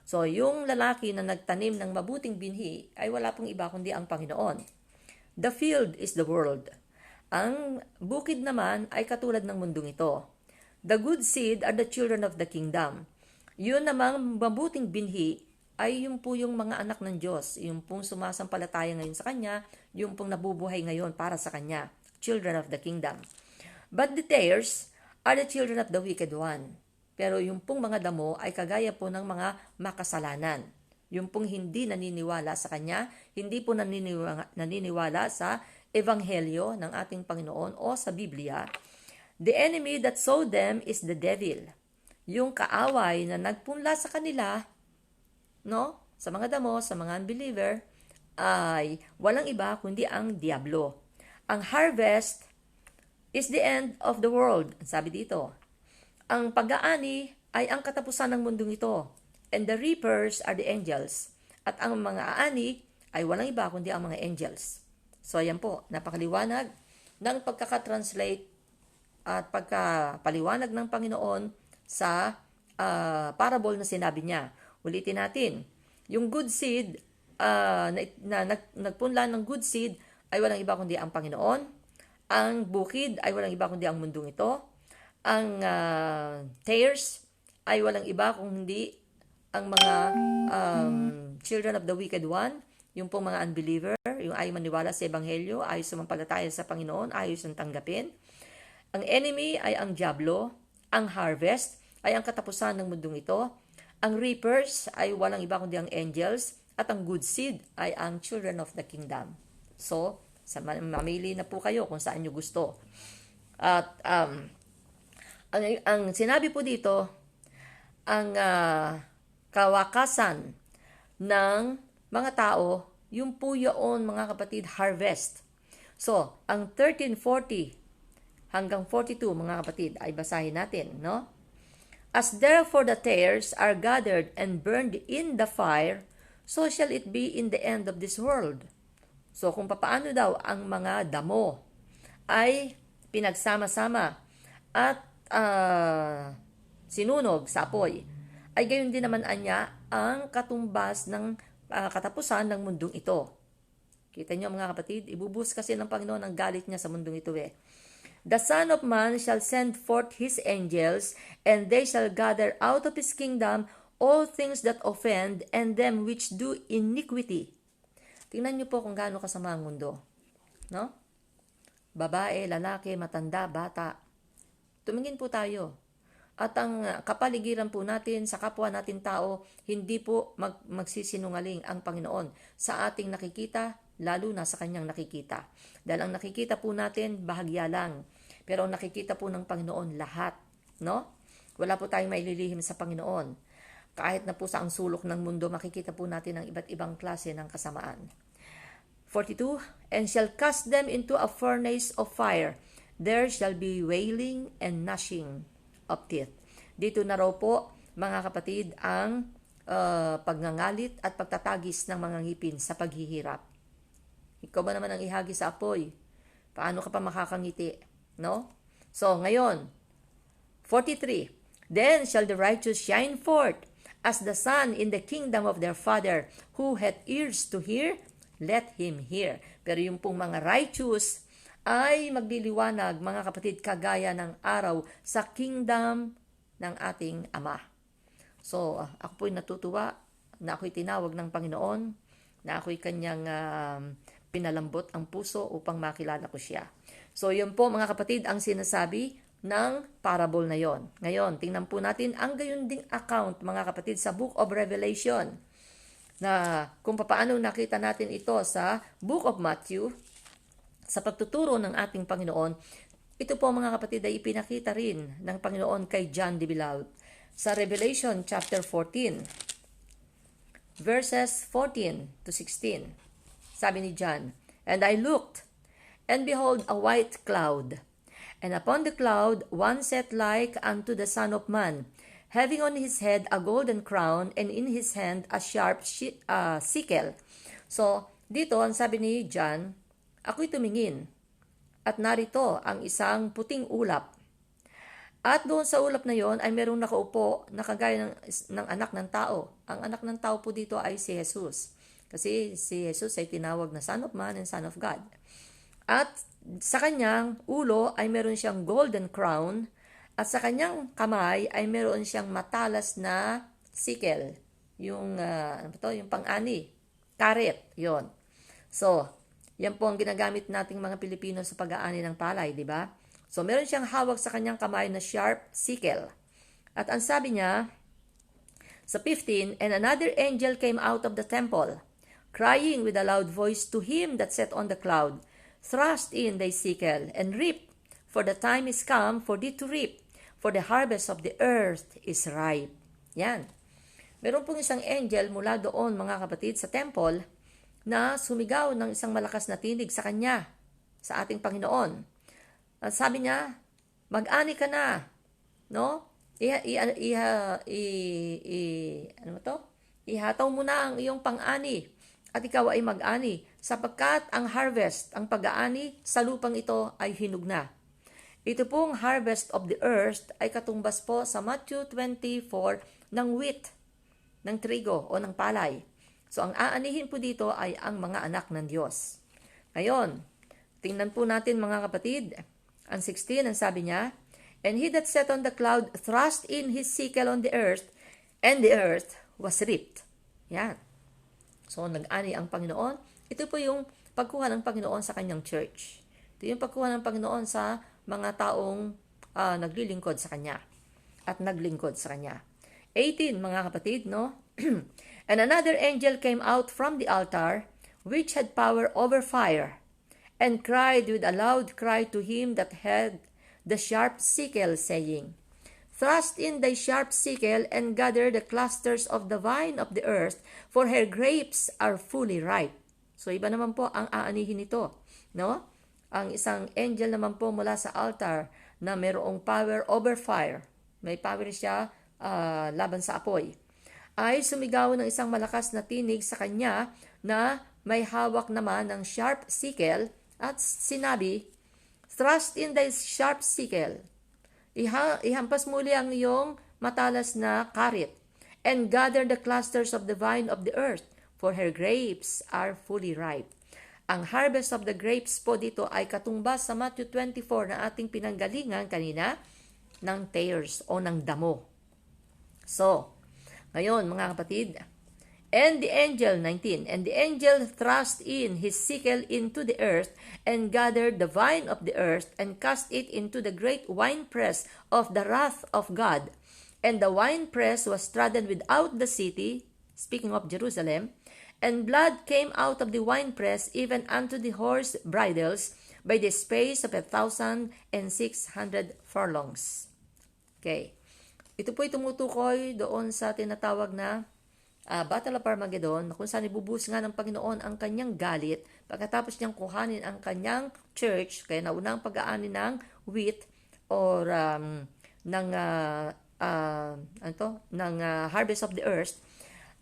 So, yung lalaki na nagtanim ng mabuting binhi ay wala pong iba kundi ang Panginoon. The field is the world. Ang bukid naman ay katulad ng mundong ito. The good seed are the children of the kingdom. Yun namang mabuting binhi ay yung po yung mga anak ng Diyos, yung pong sumasampalataya ngayon sa Kanya, yung pong nabubuhay ngayon para sa Kanya, children of the kingdom. But the tares are the children of the wicked one. Pero yung pong mga damo ay kagaya po ng mga makasalanan. Yung pong hindi naniniwala sa Kanya, hindi po naniniwala sa Ebanghelyo ng ating Panginoon o sa Biblia. The enemy that sowed them is the devil. Yung kaaway na nagpunla sa kanila, no, sa mga damo, sa mga unbeliever, ay walang iba kundi ang diablo. Ang harvest is the end of the world. Sabi dito, ang pag-aani ay ang katapusan ng mundong ito. And the reapers are the angels. At ang mga aani ay walang iba kundi ang mga angels. So ayan po, napakaliwanag ng pagkakatranslate at pagkapaliwanag ng Panginoon sa parable na sinabi niya. Ulitin natin, yung good seed nagpunla ng good seed ay walang iba kundi ang Panginoon. Ang bukid ay walang iba kundi ang mundong ito. Ang tares ay walang iba kundi ang mga children of the wicked one, yung pong mga unbeliever, yung ayaw maniwala sa Ebanghelyo, ayaw sumampalataya sa Panginoon, ayaw siyang tanggapin. Ang enemy ay ang diablo. Ang harvest ay ang katapusan ng mundong ito. Ang reapers ay walang iba kundi ang angels. At ang good seed ay ang children of the kingdom. So, mamili na po kayo kung saan nyo gusto. At ang sinabi po dito, ang kawakasan ng mga tao, yung po yun, mga kapatid, harvest. So, ang 1340 hanggang 42, mga kapatid, ay basahin natin, no? As therefore the tares are gathered and burned in the fire, so shall it be in the end of this world. So, kung papaano daw ang mga damo ay pinagsama-sama at sinunog sa apoy, ay gayon din naman anya ang katumbas ng katapusan ng mundong ito. Kita niyo mga kapatid, ibubus kasi ng Panginoon ang galit niya sa mundong ito eh. The Son of Man shall send forth his angels, and they shall gather out of his kingdom all things that offend, and them which do iniquity. Tingnan niyo po kung gaano kasama ang mundo. No? Babae, lalaki, matanda, bata. Tumingin po tayo. At ang kapaligiran po natin sa kapwa natin tao, hindi po magsisinungaling ang Panginoon sa ating nakikita, lalo na sa kanyang nakikita. Dahil ang nakikita po natin, bahagya lang. Pero ang nakikita po ng Panginoon, lahat. No? Wala po tayong maililihim sa Panginoon. Kahit na po sa ang sulok ng mundo, makikita po natin ang iba't ibang klase ng kasamaan. 42, and shall cast them into a furnace of fire. There shall be wailing and gnashing of teeth. Dito na raw po, mga kapatid, ang pagngangalit at pagtatagis ng mga ngipin sa paghihirap. Ikaw ba naman ang ihagi sa apoy? Paano ka pa makakangiti? No? So, ngayon, 43, then shall the righteous shine forth as the sun in the kingdom of their Father. Who hath ears to hear, let him hear. Pero yung pong mga righteous ay magliliwanag, mga kapatid, kagaya ng araw sa kingdom ng ating Ama. So, ako po'y natutuwa na ako'y tinawag ng Panginoon, na ako'y kanyang pinalambot ang puso upang makilala ko siya. So, yun po, mga kapatid, ang sinasabi ng parable na yon. Ngayon, tingnan po natin ang gayon ding account, mga kapatid, sa Book of Revelation, na kung paano nakita natin ito sa Book of Matthew, sa pagtuturo ng ating Panginoon. Ito po, mga kapatid, ay ipinakita rin ng Panginoon kay John the Beloved sa Revelation chapter 14, verses 14 to 16. Sabi ni John, and I looked, and behold a white cloud, and upon the cloud one sat like unto the Son of Man, having on his head a golden crown, and in his hand a sharp sickle. So, dito, ang sabi ni John, ako'y tumingin, at narito ang isang puting ulap. At doon sa ulap na yon ay merong nakaupo na kagaya ng anak ng tao. Ang anak ng tao po dito ay si Jesus. Kasi si Jesus ay tinawag na Son of Man and Son of God. At sa kanyang ulo ay meron siyang golden crown, at sa kanyang kamay ay meron siyang matalas na sickle. Yung, yung pang-ani. Karet, yon. So, yan po ang ginagamit nating mga Pilipino sa pag-aani ng palay, di ba? So, meron siyang hawak sa kanyang kamay na sharp sickle. At ang sabi niya, sa 15, and another angel came out of the temple, crying with a loud voice to him that sat on the cloud, thrust in thy sickle, and reap, for the time is come for thee to reap, for the harvest of the earth is ripe. Yan. Meron pong isang angel mula doon, mga kapatid, sa temple, na sumigaw ng isang malakas na tinig sa kanya, sa ating Panginoon. At sabi niya, mag-ani ka na, no? Ihataw mo na ang iyong pang-ani, at ikaw ay mag-ani, sapagkat ang harvest, ang pag-aani sa lupang ito ay hinug na. Ito pong harvest of the earth ay katumbas po sa Matthew 24 ng wheat, ng trigo o ng palay. So, ang aanihin po dito ay ang mga anak ng Diyos. Ngayon, tingnan po natin, mga kapatid. Ang 16, ang sabi niya, and he that sat on the cloud thrust in his sickle on the earth, and the earth was ripped. Yan. So, nag-ani ang Panginoon. Ito po yung pagkuha ng Panginoon sa kanyang church. Ito yung pagkuha ng Panginoon sa mga taong naglilingkod sa kanya at naglingkod sa kanya. 18, mga kapatid, no? And another angel came out from the altar, which had power over fire, and cried with a loud cry to him that had the sharp sickle, saying, Thrust in thy sharp sickle and gather the clusters of the vine of the earth, for her grapes are fully ripe. So iba naman po ang aanihin nito, no? Ang isang angel naman po mula sa altar na mayroong power over fire. May power siya laban sa apoy. Ay sumigaw ng isang malakas na tinig sa kanya na may hawak naman ng sharp sickle at sinabi, "Thrust in thy sharp sickle." Ihampas muli ang iyong matalas na karit, and gather the clusters of the vine of the earth, for her grapes are fully ripe. Ang harvest of the grapes po dito ay katumbas sa Matthew 24 na ating pinanggalingan kanina ng tares o ng damo. So, ngayon mga kapatid, and the angel, 19, and the angel thrust in his sickle into the earth, and gathered the vine of the earth, and cast it into the great winepress of the wrath of God. And the winepress was trodden without the city, speaking of Jerusalem, and blood came out of the winepress even unto the horse bridles by the space of 1,600 furlongs. Okay. Ito po'y tumutukoy doon sa tinatawag na Battle of Armageddon, kung saan ibubuhos nga ng Panginoon ang kanyang galit pagkatapos niyang kuhanin ang kanyang church, kaya nauna ang pag-aani ng wheat or ng harvest of the earth.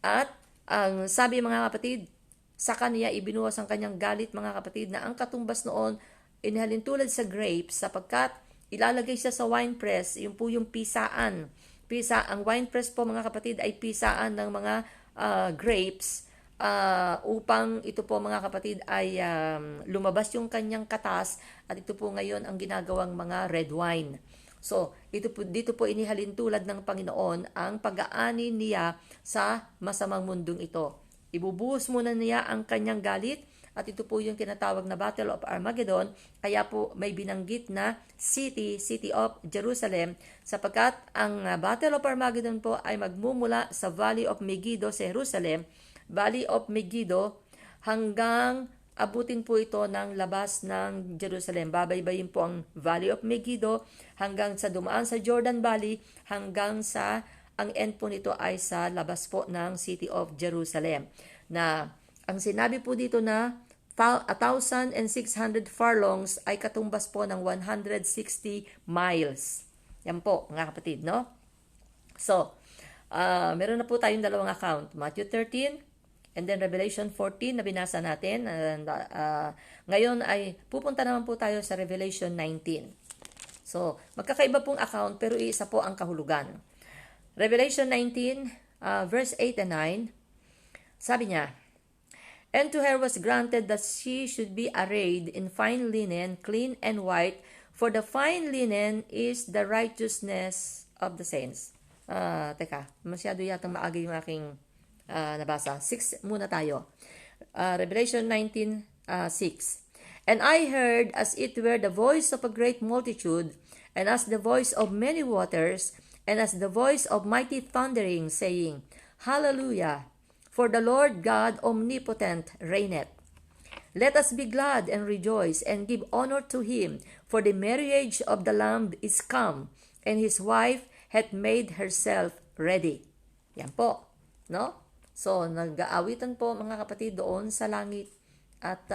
At ang sabi mga kapatid, sa kanya ibinuhos ang kanyang galit mga kapatid, na ang katumbas noon inihalin tulad sa grapes, sapagkat ilalagay siya sa winepress, yung po yung pisaan. Ang winepress po mga kapatid ay pisaan ng mga grapes upang ito po mga kapatid ay lumabas yung kanyang katas, at ito po ngayon ang ginagawang mga red wine. So, dito po inihalin tulad ng Panginoon ang pag-aani niya sa masamang mundong ito. Ibubuhos muna niya ang kanyang galit, at ito po yung tinatawag na Battle of Armageddon. Kaya po may binanggit na city of Jerusalem, sapagkat ang Battle of Armageddon po ay magmumula sa Valley of Megiddo sa Jerusalem, Valley of Megiddo, hanggang abutin po ito ng labas ng Jerusalem. Babaybayin po ang Valley of Megiddo hanggang sa dumaan sa Jordan Valley, hanggang sa ang end po nito ay sa labas po ng City of Jerusalem. Na ang sinabi po dito na 1,600 furlongs ay katumbas po ng 160 miles. Yan po, mga kapatid, no? So, meron na po tayong dalawang account. Matthew 13 and then Revelation 14 na binasa natin. And, ngayon ay pupunta naman po tayo sa Revelation 19. So, magkakaiba pong account pero isa po ang kahulugan. Revelation 19, verse 8 and 9, sabi niya, "And to her was granted that she should be arrayed in fine linen, clean and white, for the fine linen is the righteousness of the saints." Teka, masyado yatang maaga yung aking nabasa. 6 muna tayo. Revelation 19, 6. "And I heard as it were the voice of a great multitude, and as the voice of many waters, and as the voice of mighty thundering, saying, Hallelujah! For the Lord God omnipotent reigneth. Let us be glad and rejoice, and give honor to him, for the marriage of the Lamb is come, and his wife hath made herself ready." Yan po, no? So, nag-aawitan po mga kapatid doon sa langit, at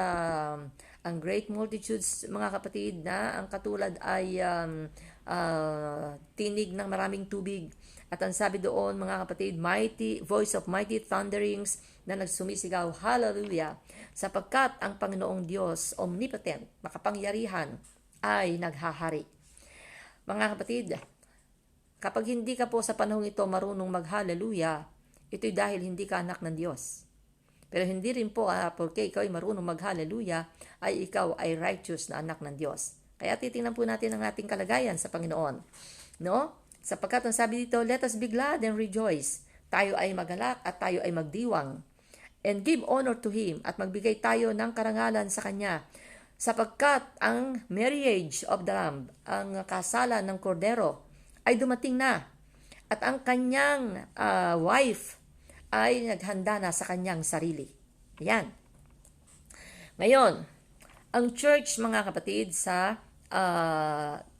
ang great multitudes mga kapatid, na ang katulad ay tinig ng maraming tubig. At ang sabi doon mga kapatid, mighty voice of mighty thunderings, na nagsumisigaw, Hallelujah! Sapagkat ang Panginoong Diyos, omnipotent, makapangyarihan, ay naghahari. Mga kapatid, kapag hindi ka po sa panahong ito marunong mag-hallelujah, ito'y dahil hindi ka anak ng Diyos. Pero hindi rin po, porque ikaw ay marunong mag-hallelujah, ay ikaw ay righteous na anak ng Diyos. Kaya titingnan po natin ang ating kalagayan sa Panginoon. No? Sapagkat ang sabi dito, let us be glad and rejoice. Tayo ay magalak at tayo ay magdiwang. And give honor to Him, at magbigay tayo ng karangalan sa Kanya. Sapagkat ang marriage of the Lamb, ang kasalan ng kordero, ay dumating na. At ang kanyang wife ay naghanda na sa kanyang sarili. Ayan. Ngayon, ang church mga kapatid sa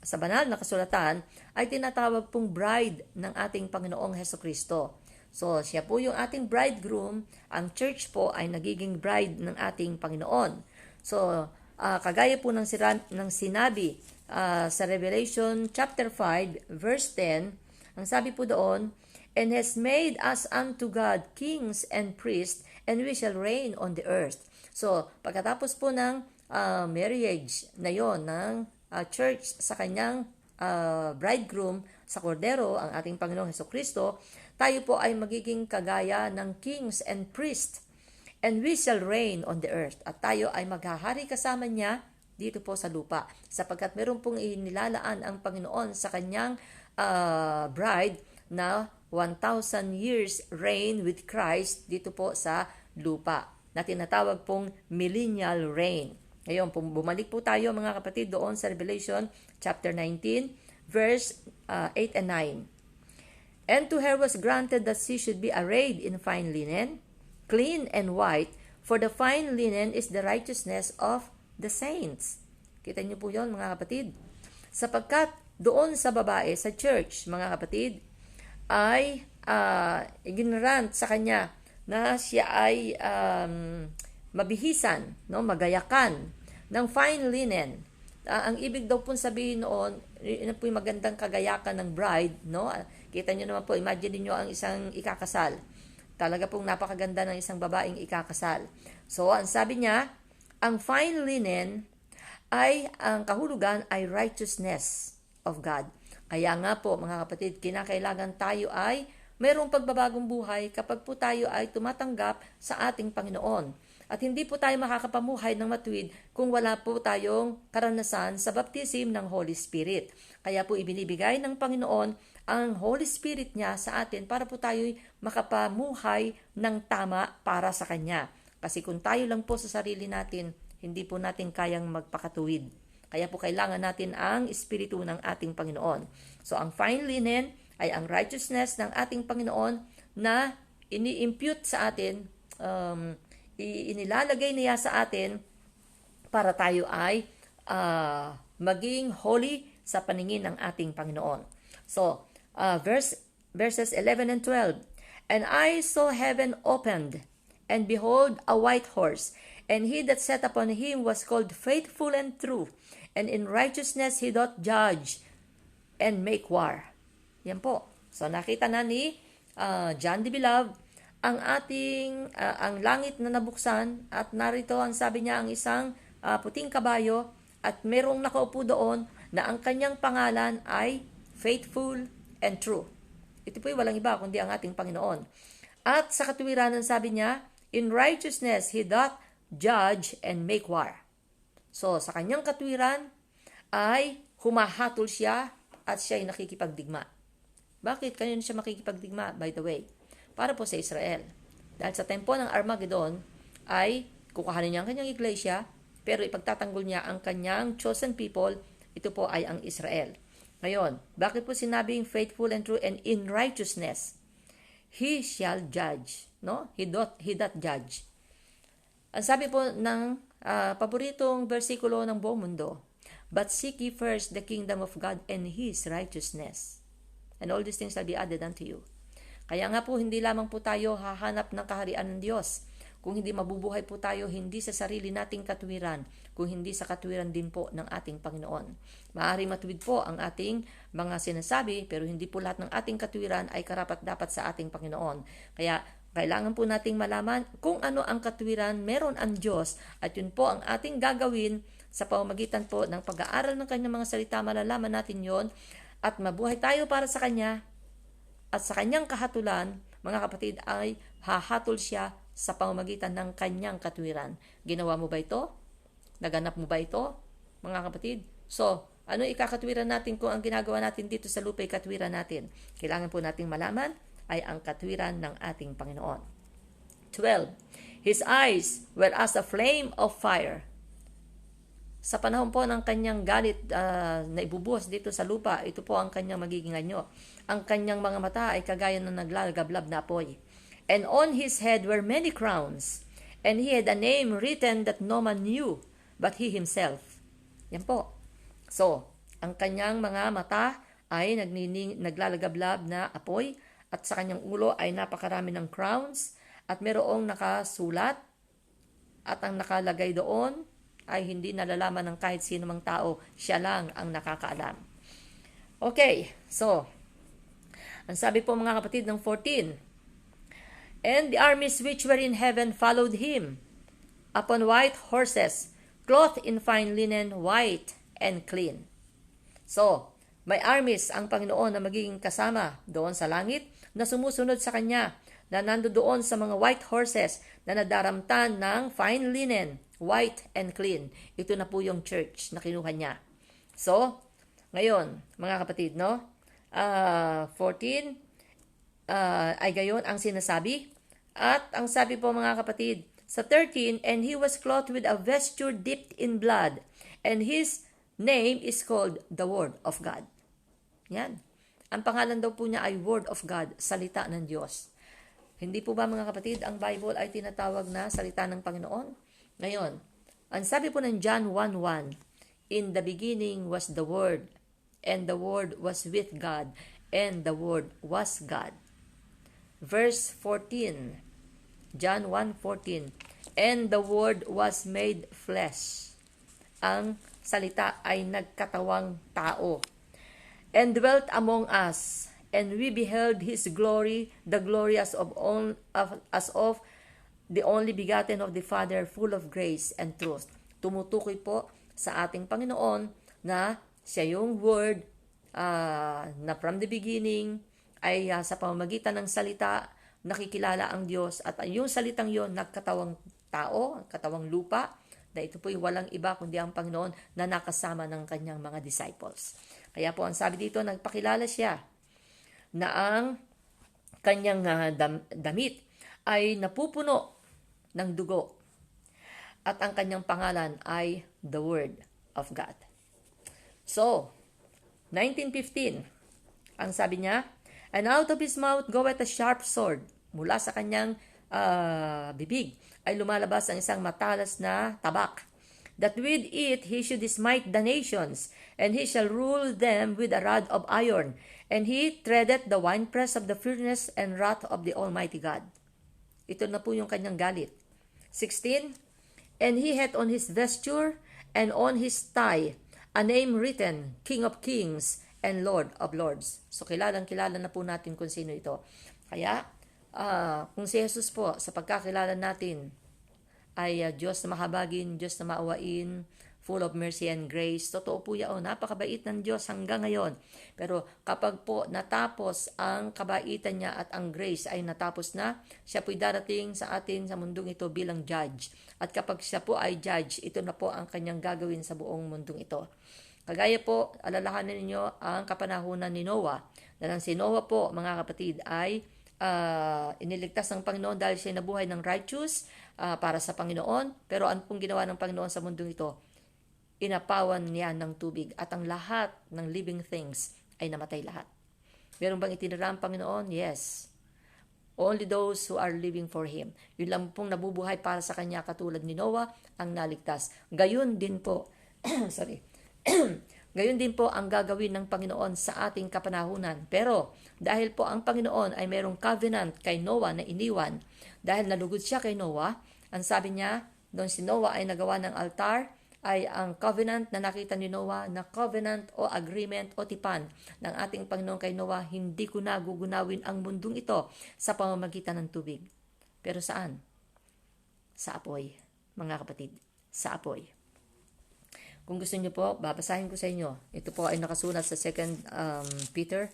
sa banal na kasulatan ay tinatawag pong bride ng ating Panginoong Hesukristo. So, siya po yung ating bridegroom, ang church po ay nagiging bride ng ating Panginoon. So, kagaya po ng sinabi sa Revelation chapter 5 verse 10, ang sabi po doon, and has made us unto God kings and priests, and we shall reign on the earth. So, pagkatapos po ng marriage na yon ng church sa kanyang bridegroom sa Kordero, ang ating Panginoong Hesukristo, tayo po ay magiging kagaya ng kings and priests, and we shall reign on the earth. At tayo ay maghahari kasama niya dito po sa lupa, sapagkat meron pong inilalaan ang Panginoon sa kanyang bride na 1,000 years reign with Christ dito po sa lupa, na tinatawag pong millennial reign. Ngayon, bumalik po tayo mga kapatid doon sa Revelation chapter 19, verse 8 and 9. And to her was granted that she should be arrayed in fine linen, clean and white, for the fine linen is the righteousness of the saints. Kita niyo po yon mga kapatid. Sapagkat doon sa babae, sa church, mga kapatid, ay ignorant sa kanya na siya ay mabihisan, no, magayakan ng fine linen. Ang ibig daw po sabihin noon, yun po yung magandang kagayakan ng bride, no? Kita niyo naman po, imagine niyo ang isang ikakasal. Talaga pong napakaganda ng isang babaeng ikakasal. So, ang sabi niya, ang fine linen ay, ang kahulugan ay righteousness of God. Kaya nga po, mga kapatid, kinakailangan tayo ay mayroong pagbabagong buhay kapag po tayo ay tumatanggap sa ating Panginoon. At hindi po tayo makakapamuhay ng matuwid kung wala po tayong karanasan sa baptism ng Holy Spirit. Kaya po ibinibigay ng Panginoon ang Holy Spirit niya sa atin para po tayo makapamuhay ng tama para sa Kanya. Kasi kung tayo lang po sa sarili natin, hindi po natin kayang magpakatuwid. Kaya po kailangan natin ang Espiritu ng ating Panginoon. So ang fine linen ay ang righteousness ng ating Panginoon na ini-impute sa atin, inilalagay niya sa atin para tayo ay maging holy sa paningin ng ating Panginoon. So, verses 11 and 12. And I saw heaven opened, and behold, a white horse, and he that sat upon him was called Faithful and True, and in righteousness he doth judge and make war. Yan po. So, nakita na ni John the Beloved ang ating ang langit na nabuksan, at narito ang sabi niya, ang isang puting kabayo, at merong nakaupo doon na ang kanyang pangalan ay Faithful and True. Ito po ay walang iba kundi ang ating Panginoon. At sa katuwiran, sabi niya, in righteousness he doth judge and make war. So sa kanyang katuwiran ay humahatol siya at siya ay nakikipagdigma. Bakit kanino siya makikipagdigma, by the way? Para po sa Israel. Dahil sa tempo ng Armageddon ay kukuhanin niya ang kanyang iglesia, pero ipagtatanggol niya ang kanyang chosen people, ito po ay ang Israel. Ngayon, bakit po sinabing faithful and true and in righteousness? He shall judge. No? He doth judge. Ang sabi po ng paboritong versikulo ng buong mundo, but seek ye first the kingdom of God and His righteousness, and all these things shall be added unto you. Kaya nga po, hindi lamang po tayo hahanap ng kaharian ng Diyos. Kung hindi mabubuhay po tayo, hindi sa sarili nating katuwiran, kung hindi sa katuwiran din po ng ating Panginoon. Maaaring matuwid po ang ating mga sinasabi, pero hindi po lahat ng ating katuwiran ay karapat-dapat sa ating Panginoon. Kaya kailangan po nating malaman kung ano ang katuwiran meron ang Diyos, at yun po ang ating gagawin sa pamamagitan po ng pag-aaral ng kanyang mga salita. Malalaman natin yon at mabuhay tayo para sa Kanya. At sa kanyang kahatulan, mga kapatid, ay hahatol siya sa pamamagitan ng kanyang katuwiran. Ginawa mo ba ito? Naganap mo ba ito, mga kapatid? So, ano ikakatuwiran natin kung ang ginagawa natin dito sa lupa ay katuwiran natin? Kailangan po nating malaman ay ang katuwiran ng ating Panginoon. 12. His eyes were as a flame of fire. Sa panahon po ng kanyang galit na ibubuhos dito sa lupa, ito po ang kanyang magiging anyo. Ang kanyang mga mata ay kagaya ng naglalagablab na apoy. And on his head were many crowns, and he had a name written that no man knew, but he himself. Yan po. So, ang kanyang mga mata ay naglalagablab na apoy at sa kanyang ulo ay napakarami ng crowns at mayroong nakasulat at ang nakalagay doon ay hindi nalalaman ng kahit sino mang tao, siya lang ang nakakaalam. Okay, so, ang sabi po mga kapatid ng 14, and the armies which were in heaven followed him upon white horses, clothed in fine linen, white and clean. So, may armies ang Panginoon na magiging kasama doon sa langit na sumusunod sa Kanya, na nandoon sa mga white horses na nadaramtan ng fine linen, white and clean. Ito na po yung church na kinuha niya. So, ngayon, mga kapatid, no? 14, ay gayon ang sinasabi. At ang sabi po mga kapatid, sa 13, and he was clothed with a vesture dipped in blood, and his name is called the Word of God. Yan. Ang pangalan daw po niya ay Word of God, salita ng Diyos. Hindi po ba mga kapatid, ang Bible ay tinatawag na salita ng Panginoon? Ngayon, ang sabi po ng John 1:1, in the beginning was the Word, and the Word was with God, and the Word was God. Verse 14, John 1:14, and the Word was made flesh. Ang salita ay nagkatawang tao, and dwelt among us, and we beheld His glory, the glory as of the only begotten of the Father, full of grace and truth. Tumutukoy po sa ating Panginoon na siya yung Word na from the beginning ay sa pamamagitan ng salita nakikilala ang Diyos, at yung salitang yon nagkatawang tao, katawang lupa, na ito po yung walang iba kundi ang Panginoon na nakasama ng kanyang mga disciples. Kaya po ang sabi dito, nagpakilala siya na ang kanyang damit ay napupuno ng dugo at ang kanyang pangalan ay the Word of God. So, 19:15, ang sabi niya, and out of his mouth goeth a sharp sword. Mula sa kanyang bibig ay lumalabas ang isang matalas na tabak, that with it he should smite the nations, and he shall rule them with a rod of iron, and he treadeth the winepress of the furnace and wrath of the Almighty God. Ito na po yung kanyang galit. 16, and he hath on his vesture and on his thigh a name written, King of Kings and Lord of Lords. So kilala na po natin kung sino ito. Kaya, kung si Jesus po, sa pagkakilala natin, ay Diyos na mahabagin, Diyos na maawain, full of mercy and grace. Totoo po yan, napakabait ng Diyos hanggang ngayon. Pero kapag po natapos ang kabaitan niya at ang grace ay natapos na, siya po'y darating sa atin sa mundong ito bilang judge. At kapag siya po ay judge, ito na po ang kanyang gagawin sa buong mundong ito. Kagaya po, alalahanin ninyo ang kapanahunan ni Noah. Na nang si Noah po, mga kapatid, ay iniligtas ng Panginoon dahil siya nabuhay ng righteous para sa Panginoon. Pero ano pong ginawa ng Panginoon sa mundong ito? Inapawan niya ng tubig at ang lahat ng living things ay namatay lahat. Meron bang itinira ang Panginoon? Yes. Only those who are living for Him. Yun lang pong nabubuhay para sa Kanya katulad ni Noah ang naligtas. Gayon din po, gayon din po ang gagawin ng Panginoon sa ating kapanahunan. Pero dahil po ang Panginoon ay mayroong covenant kay Noah na iniwan, dahil nalugod siya kay Noah, ang sabi niya, doon si Noah ay nagawa ng altar, ay ang covenant na nakita ni Noah na covenant o agreement o tipan ng ating Panginoon kay Noah, hindi ko na gugunawin ang mundong ito sa pamamagitan ng tubig. Pero saan? Sa apoy, mga kapatid. Sa apoy. Kung gusto niyo po, babasahin ko sa inyo. Ito po ay nakasulat sa 2 Peter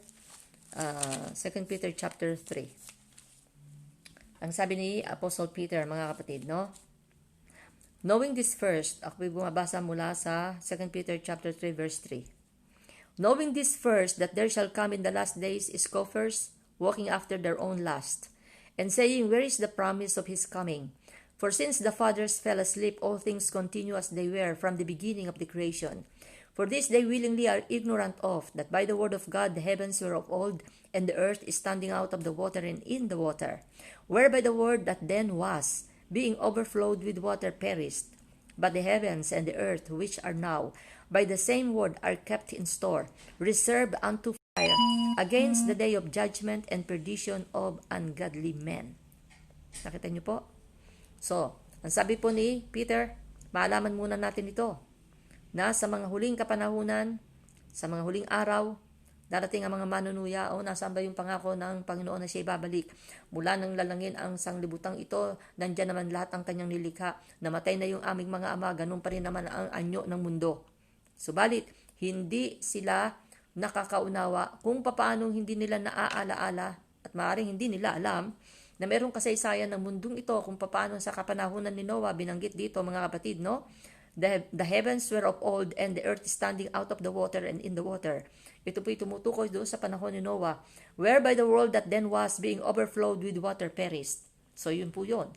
chapter 3. Ang sabi ni Apostle Peter, mga kapatid, no? Knowing this first, ako bumabasa mula sa 2 Peter chapter 3 verse 3. Knowing this first, that there shall come in the last days scoffers, walking after their own lust, and saying, where is the promise of his coming? For since the fathers fell asleep, all things continue as they were from the beginning of the creation. For this they willingly are ignorant of, that by the word of God the heavens were of old, and the earth is standing out of the water and in the water, whereby the word that then was, being overflowed with water, perished. But the heavens and the earth, which are now, by the same word are kept in store, reserved unto fire, against the day of judgment and perdition of ungodly men. Nakita niyo po? So, ang sabi po ni Peter, maalaman muna natin ito, na sa mga huling kapanahunan, sa mga huling araw, darating ang mga manunuya, nasaan ba yung pangako ng Panginoon na siya ibabalik? Mula nang lalangin ang sanglibutang ito, nandyan naman lahat ang kanyang nilikha. Namatay na yung aming mga ama, ganun pa rin naman ang anyo ng mundo. Subalit, hindi sila nakakaunawa kung papaanong hindi nila naaalaala at maaaring hindi nila alam na merong kasaysayan ng mundong ito kung papaano sa kapanahunan ni Noah, binanggit dito mga kapatid, no? The heavens were of old and the earth standing out of the water and in the water. Ito po'y tumutukoy doon sa panahon ni Noah, whereby the world that then was being overflowed with water perished. So yun po yun,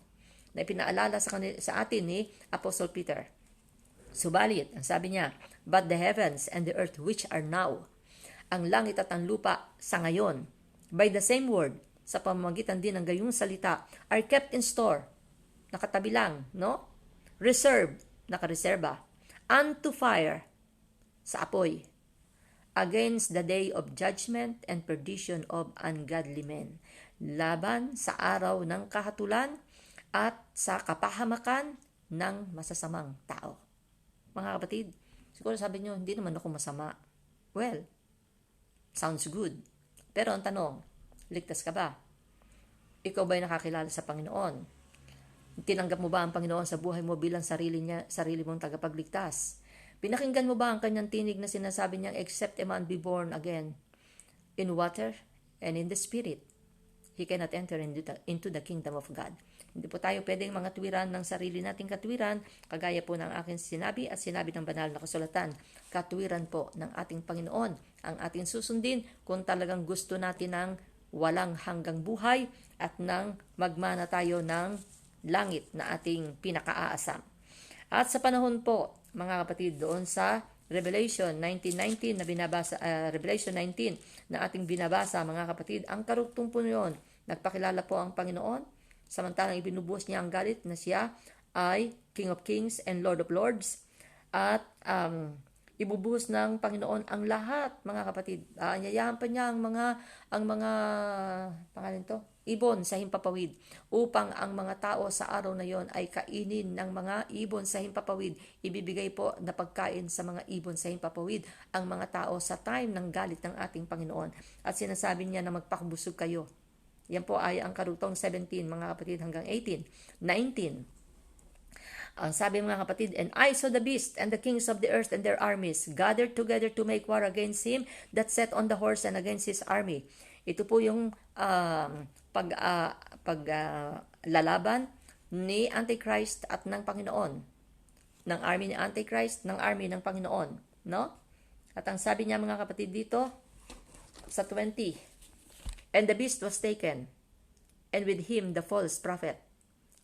na ipinaalala sa atin ni Apostle Peter. Subalit, ang sabi niya, but the heavens and the earth which are now, ang langit at ang lupa sa ngayon, by the same word, sa pamamagitan din ng gayong salita, are kept in store, nakatabi lang, no? Reserved, nakareserba, unto fire, sa apoy, against the day of judgment and perdition of ungodly men, laban sa araw ng kahatulan at sa kapahamakan ng masasamang tao. Mga kapatid, siguro sabi nyo, hindi naman ako masama. Well, sounds good. Pero ang tanong, ligtas ka ba? Ikaw ba'y nakakilala sa Panginoon? Tinanggap mo ba ang Panginoon sa buhay mo bilang sarili mong tagapagligtas? Pinakinggan mo ba ang kanyang tinig na sinasabi niyang, except a man be born again in water and in the Spirit, he cannot enter into the kingdom of God. Hindi po tayo pwedeng mga tuwiran ng sarili nating katwiran, kagaya po ng aking sinabi at sinabi ng banal na kasulatan. Katwiran po ng ating Panginoon ang ating susundin kung talagang gusto natin ng walang hanggang buhay at nang magmana tayo ng langit na ating pinakaaasam. At sa panahon po, mga kapatid, doon sa Revelation 19:19 na binabasa, Revelation 19 na ating binabasa, mga kapatid, ang karugtong po yun, nagpakilala po ang Panginoon, samantalang ibinubuhos niya ang galit na siya ay King of Kings and Lord of Lords, at ibubuhos ng Panginoon ang lahat, mga kapatid. Anyayahan pa niya ang mga pangalan to, ibon sa himpapawid, upang ang mga tao sa araw na yon ay kainin ng mga ibon sa himpapawid. Ibibigay po na pagkain sa mga ibon sa himpapawid ang mga tao sa time ng galit ng ating Panginoon. At sinasabi niya na magpakabusog kayo. Yan po ay ang karugtong 17, mga kapatid, hanggang 18. 19. Ang sabi mga kapatid, and I saw the beast and the kings of the earth and their armies gathered together to make war against him that sat on the horse and against his army. Ito po yung lalaban ni Antichrist at ng Panginoon. Ng army ni Antichrist, ng army ng Panginoon. No? At ang sabi niya mga kapatid dito, sa 20, and the beast was taken, and with him the false prophet.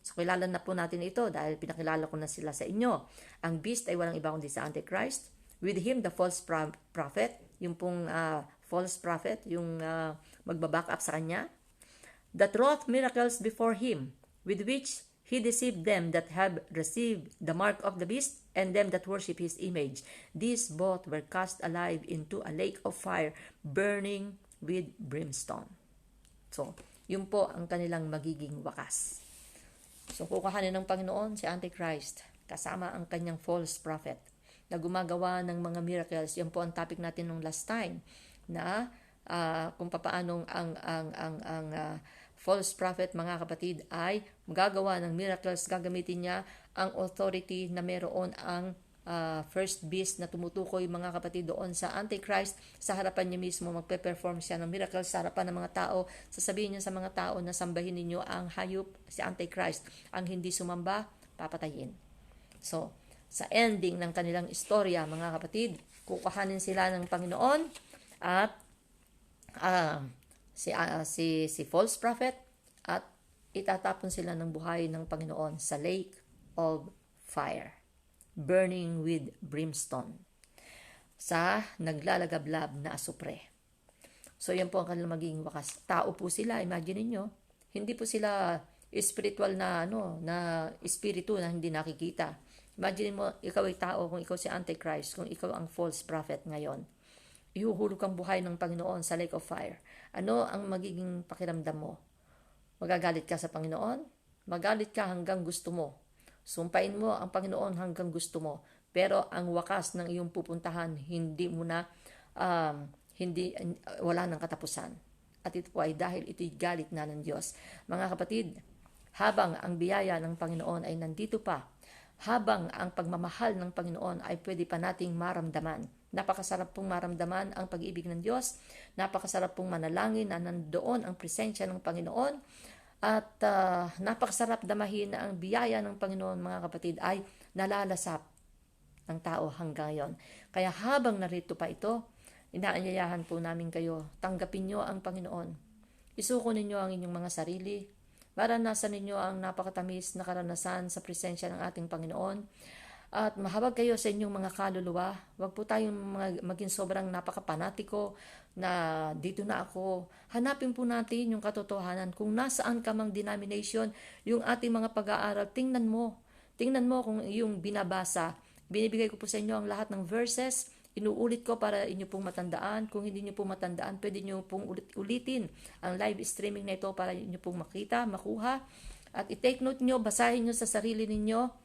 So, kilala na po natin ito dahil pinakilala ko na sila sa inyo. Ang beast ay walang iba kundi sa Antichrist. With him, the false prophet, yung pong false prophet, yung magbaback up sa kanya, that wrought miracles before him, with which he deceived them that have received the mark of the beast and them that worship his image. These both were cast alive into a lake of fire, burning with brimstone. So, yun po ang kanilang magiging wakas. So, kukuhanin ng Panginoon si Antichrist, kasama ang kanyang false prophet, na gumagawa ng mga miracles. Yan po ang topic natin nung last time, na kung papaanong ang false prophet, mga kapatid, ay magagawa ng miracles, gagamitin niya ang authority na meron ang first beast na tumutukoy, mga kapatid, doon sa Antichrist. Sa harapan niya mismo, magpe-perform siya ng miracles sa harapan ng mga tao. Sasabihin niya sa mga tao na sambahin ninyo ang hayop, si Antichrist. Ang hindi sumamba, papatayin. So, sa ending ng kanilang istorya, mga kapatid, kukuhanin sila ng Panginoon at si false prophet, at itatapon sila ng buhay ng Panginoon sa lake of fire, burning with brimstone, sa naglalagablab na asupre. So, yan po ang kanilang magiging wakas. Tao po sila, imagine niyo, hindi po sila spiritual na na espiritu na hindi nakikita. Imagine mo, ikaw ay tao, kung ikaw si Antichrist, kung ikaw ang false prophet ngayon. Ihuhulog ang buhay ng Panginoon sa lake of fire. Ano ang magiging pakiramdam mo? Magagalit ka sa Panginoon? Magalit ka hanggang gusto mo. Sumpain mo ang Panginoon hanggang gusto mo. Pero ang wakas ng iyong pupuntahan, hindi mo na, wala ng katapusan. At ito po ay dahil ito'y galit na ng Diyos. Mga kapatid, habang ang biyaya ng Panginoon ay nandito pa, habang ang pagmamahal ng Panginoon ay pwede pa nating maramdaman. Napakasarap pong maramdaman ang pag-ibig ng Diyos. Napakasarap pong manalangin na nandoon ang presensya ng Panginoon. At napakasarap damahin na ang biyaya ng Panginoon, mga kapatid, ay nalalasap ng tao hanggang ngayon. Kaya habang narito pa ito, inaanyayahan po namin kayo, tanggapin nyo ang Panginoon. Isuko ninyo ang inyong mga sarili. Maranasan ninyo ang napakatamis na karanasan sa presensya ng ating Panginoon. At mahabag kayo sa inyong mga kaluluwa. Huwag po tayong maging sobrang napakapanatiko na dito na ako. Hanapin po natin yung katotohanan. Kung nasaan ka mang denomination, yung ating mga pag-aaral, tingnan mo. Tingnan mo kung yung binabasa. Binibigay ko po sa inyo ang lahat ng verses. Inuulit ko para inyo pong matandaan. Kung hindi nyo pong matandaan, pwede nyo pong ulitin ang live streaming na ito para inyo pong makita, makuha. At i-take note nyo, basahin nyo sa sarili ninyo.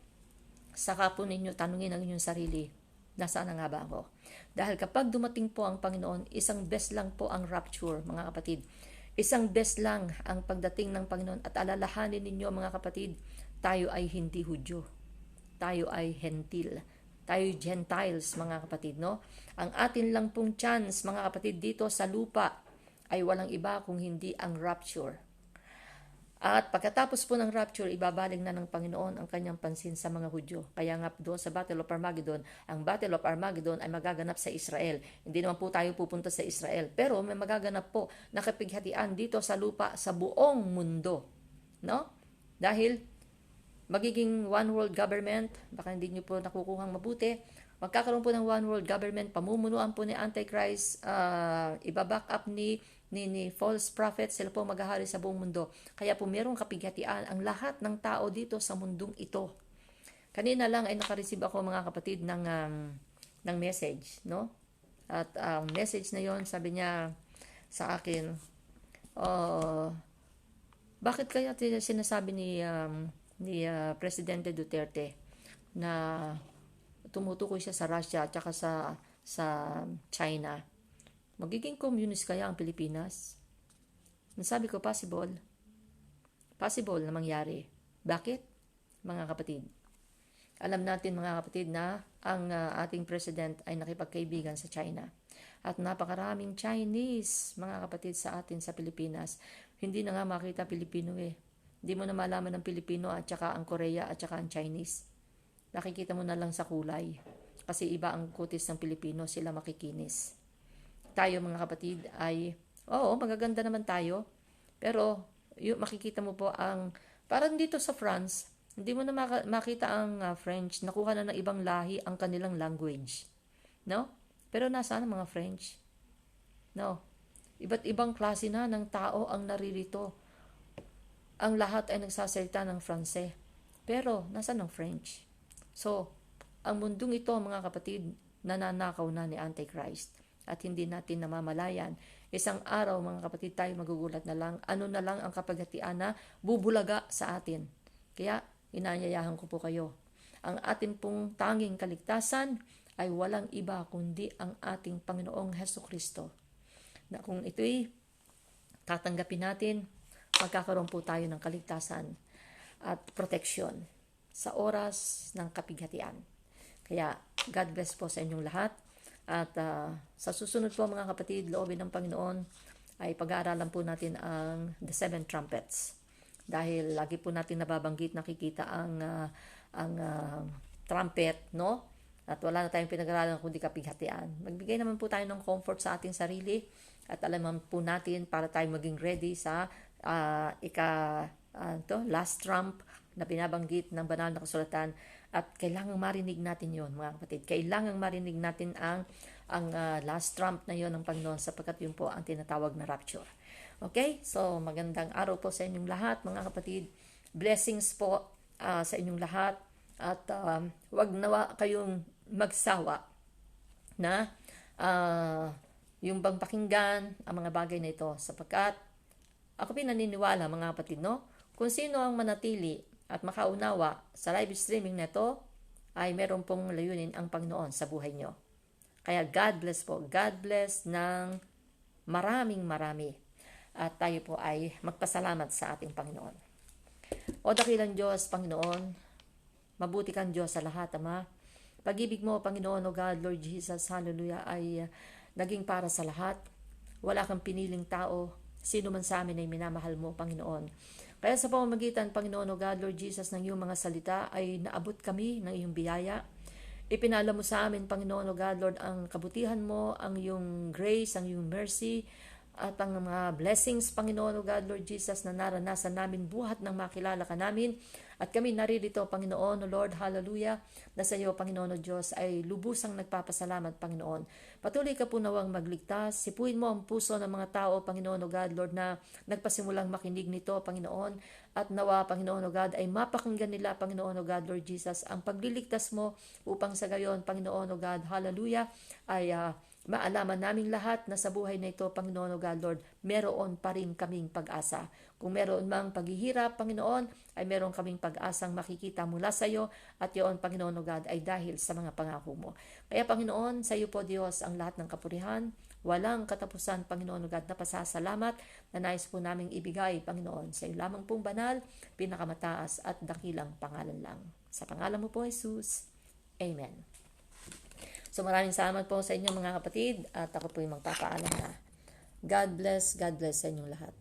Saka po ninyo tanungin ang inyong sarili, nasaan na nga ba ako? Dahil kapag dumating po ang Panginoon, isang beses lang po ang rapture, mga kapatid. Isang beses lang ang pagdating ng Panginoon. At alalahanin ninyo, mga kapatid, tayo ay hindi Hudyo. Tayo ay Hentil. Tayo Gentiles, mga kapatid, no? Ang atin lang pong chance, mga kapatid, dito sa lupa ay walang iba kung hindi ang rapture. At pagkatapos po ng rapture, ibabaling na ng Panginoon ang kanyang pansin sa mga Hudyo. Kaya nga doon sa Battle of Armageddon, ang Battle of Armageddon ay magaganap sa Israel. Hindi naman po tayo pupunta sa Israel. Pero may magaganap po na kapighatian dito sa lupa sa buong mundo. No? Dahil magiging one world government, baka hindi nyo po nakukuhang mabuti, magkakaroon po ng one world government, pamumunuan po ni Antichrist, ibaback up ni false prophet, sila po maghahari sa buong mundo. Kaya po merong kapighatian ang lahat ng tao dito sa mundong ito. Kanina lang ay nakareceive ako, mga kapatid, ng message, no? At ang message na yon, sabi niya sa akin, bakit kaya sinasabi ni Presidente Duterte na tumutukoy siya sa Russia at saka sa China? Magiging communist kaya ang Pilipinas? Nasabi ko, possible. Possible na mangyari. Bakit? Mga kapatid. Alam natin, mga kapatid, na ang ating president ay nakipagkaibigan sa China. At napakaraming Chinese, mga kapatid, sa atin sa Pilipinas. Hindi na nga makita Pilipino eh. Hindi mo na malaman ng Pilipino at saka ang Korea at saka ang Chinese. Nakikita mo na lang sa kulay. Kasi iba ang kutis ng Pilipino, sila makikinis. Tayo, mga kapatid, ay, magaganda naman tayo. Pero, makikita mo po ang, parang dito sa France, hindi mo na makita ang French, nakuha na ng ibang lahi ang kanilang language. No? Pero nasaan ang mga French? No. Iba't ibang klase na ng tao ang naririto. Ang lahat ay nagsasalita ng Fransese. Pero, nasaan ang French? So, ang mundong ito, mga kapatid, nananakaw na ni Antichrist. At hindi natin namamalayan. Isang araw, mga kapatid, tayo magugulat na lang. Ano na lang ang kapaghatian na bubulaga sa atin. Kaya, inaanyayahan ko po kayo. Ang ating pong tanging kaligtasan ay walang iba kundi ang ating Panginoong Hesukristo. Na kung ito'y tatanggapin natin, magkakaroon po tayo ng kaligtasan at proteksyon sa oras ng kapighatian. Kaya, God bless po sa inyong lahat. At sa susunod po, mga kapatid, loobin ng Panginoon ay pag-aaralan po natin ang The Seven Trumpets. Dahil lagi po natin nababanggit, nakikita ang trumpet, no? At wala na tayong pinag-aaralan kundi kapighatian. Magbigay naman po tayo ng comfort sa ating sarili at alaman po natin para tayo maging ready sa last trump na binabanggit ng banal na kasulatan. At kailangang marinig natin yon, mga kapatid. Kailangang marinig natin ang last trump na yon ng Panginoon sapagkat yun po ang tinatawag na rapture. Okay? So, magandang araw po sa inyong lahat, mga kapatid. Blessings po sa inyong lahat. At wag nawa kayong magsawa na yung bang pakinggan ang mga bagay na ito, sapagkat ako pinaniniwala, mga kapatid, no? Kung sino ang manatili at makaunawa sa live streaming na ito, ay meron pong layunin ang Panginoon sa buhay nyo. Kaya God bless po. God bless ng marami. At tayo po ay magpasalamat sa ating Panginoon. O dakilang Diyos, Panginoon, mabuti kang Diyos sa lahat, Ama. Pag-ibig mo, Panginoon, O God, Lord Jesus, hallelujah, ay naging para sa lahat. Wala kang piniling tao. Sino man sa amin ay minamahal mo, Panginoon. Kaya sa pamamagitan, Panginoon, O God, Lord Jesus, ng iyong mga salita ay naabot kami ng iyong biyaya. Ipinala mo sa amin, Panginoon, O God, Lord, ang kabutihan mo, ang iyong grace, ang iyong mercy, at ang mga blessings, Panginoon, O God, Lord Jesus, na naranasan namin buhat ng makilala ka namin. At kami naririto, Panginoon, O Lord, hallelujah, na sa iyo, Panginoon, O Diyos, ay lubusang nagpapasalamat, Panginoon. Patuloy ka po nawang magligtas. Sipuin mo ang puso ng mga tao, Panginoon, O God, Lord, na nagpasimulang makinig nito, Panginoon. At nawa, Panginoon, O God, ay mapakinggan nila, Panginoon, O God, Lord Jesus, ang pagliligtas mo upang sa gayon, Panginoon, O God, hallelujah, ay maalaman naming lahat na sa buhay na ito, Panginoon, O God, Lord, meron pa rin kaming pag-asa. Kung meron mang paghihirap, Panginoon, ay meron kaming pag-asang makikita mula sa iyo, at yun, Panginoon, O God, ay dahil sa mga pangako mo. Kaya, Panginoon, sa iyo po, Diyos, ang lahat ng kapurihan, walang katapusan, Panginoon, O God, na pasasalamat na nais po naming ibigay, Panginoon, sa iyo lamang pong banal, pinakamataas at dakilang pangalan lang. Sa pangalan mo po, Jesus. Amen. So maraming salamat po sa inyo, mga kapatid, at ako po yung magpapaalam na. God bless sa inyong lahat.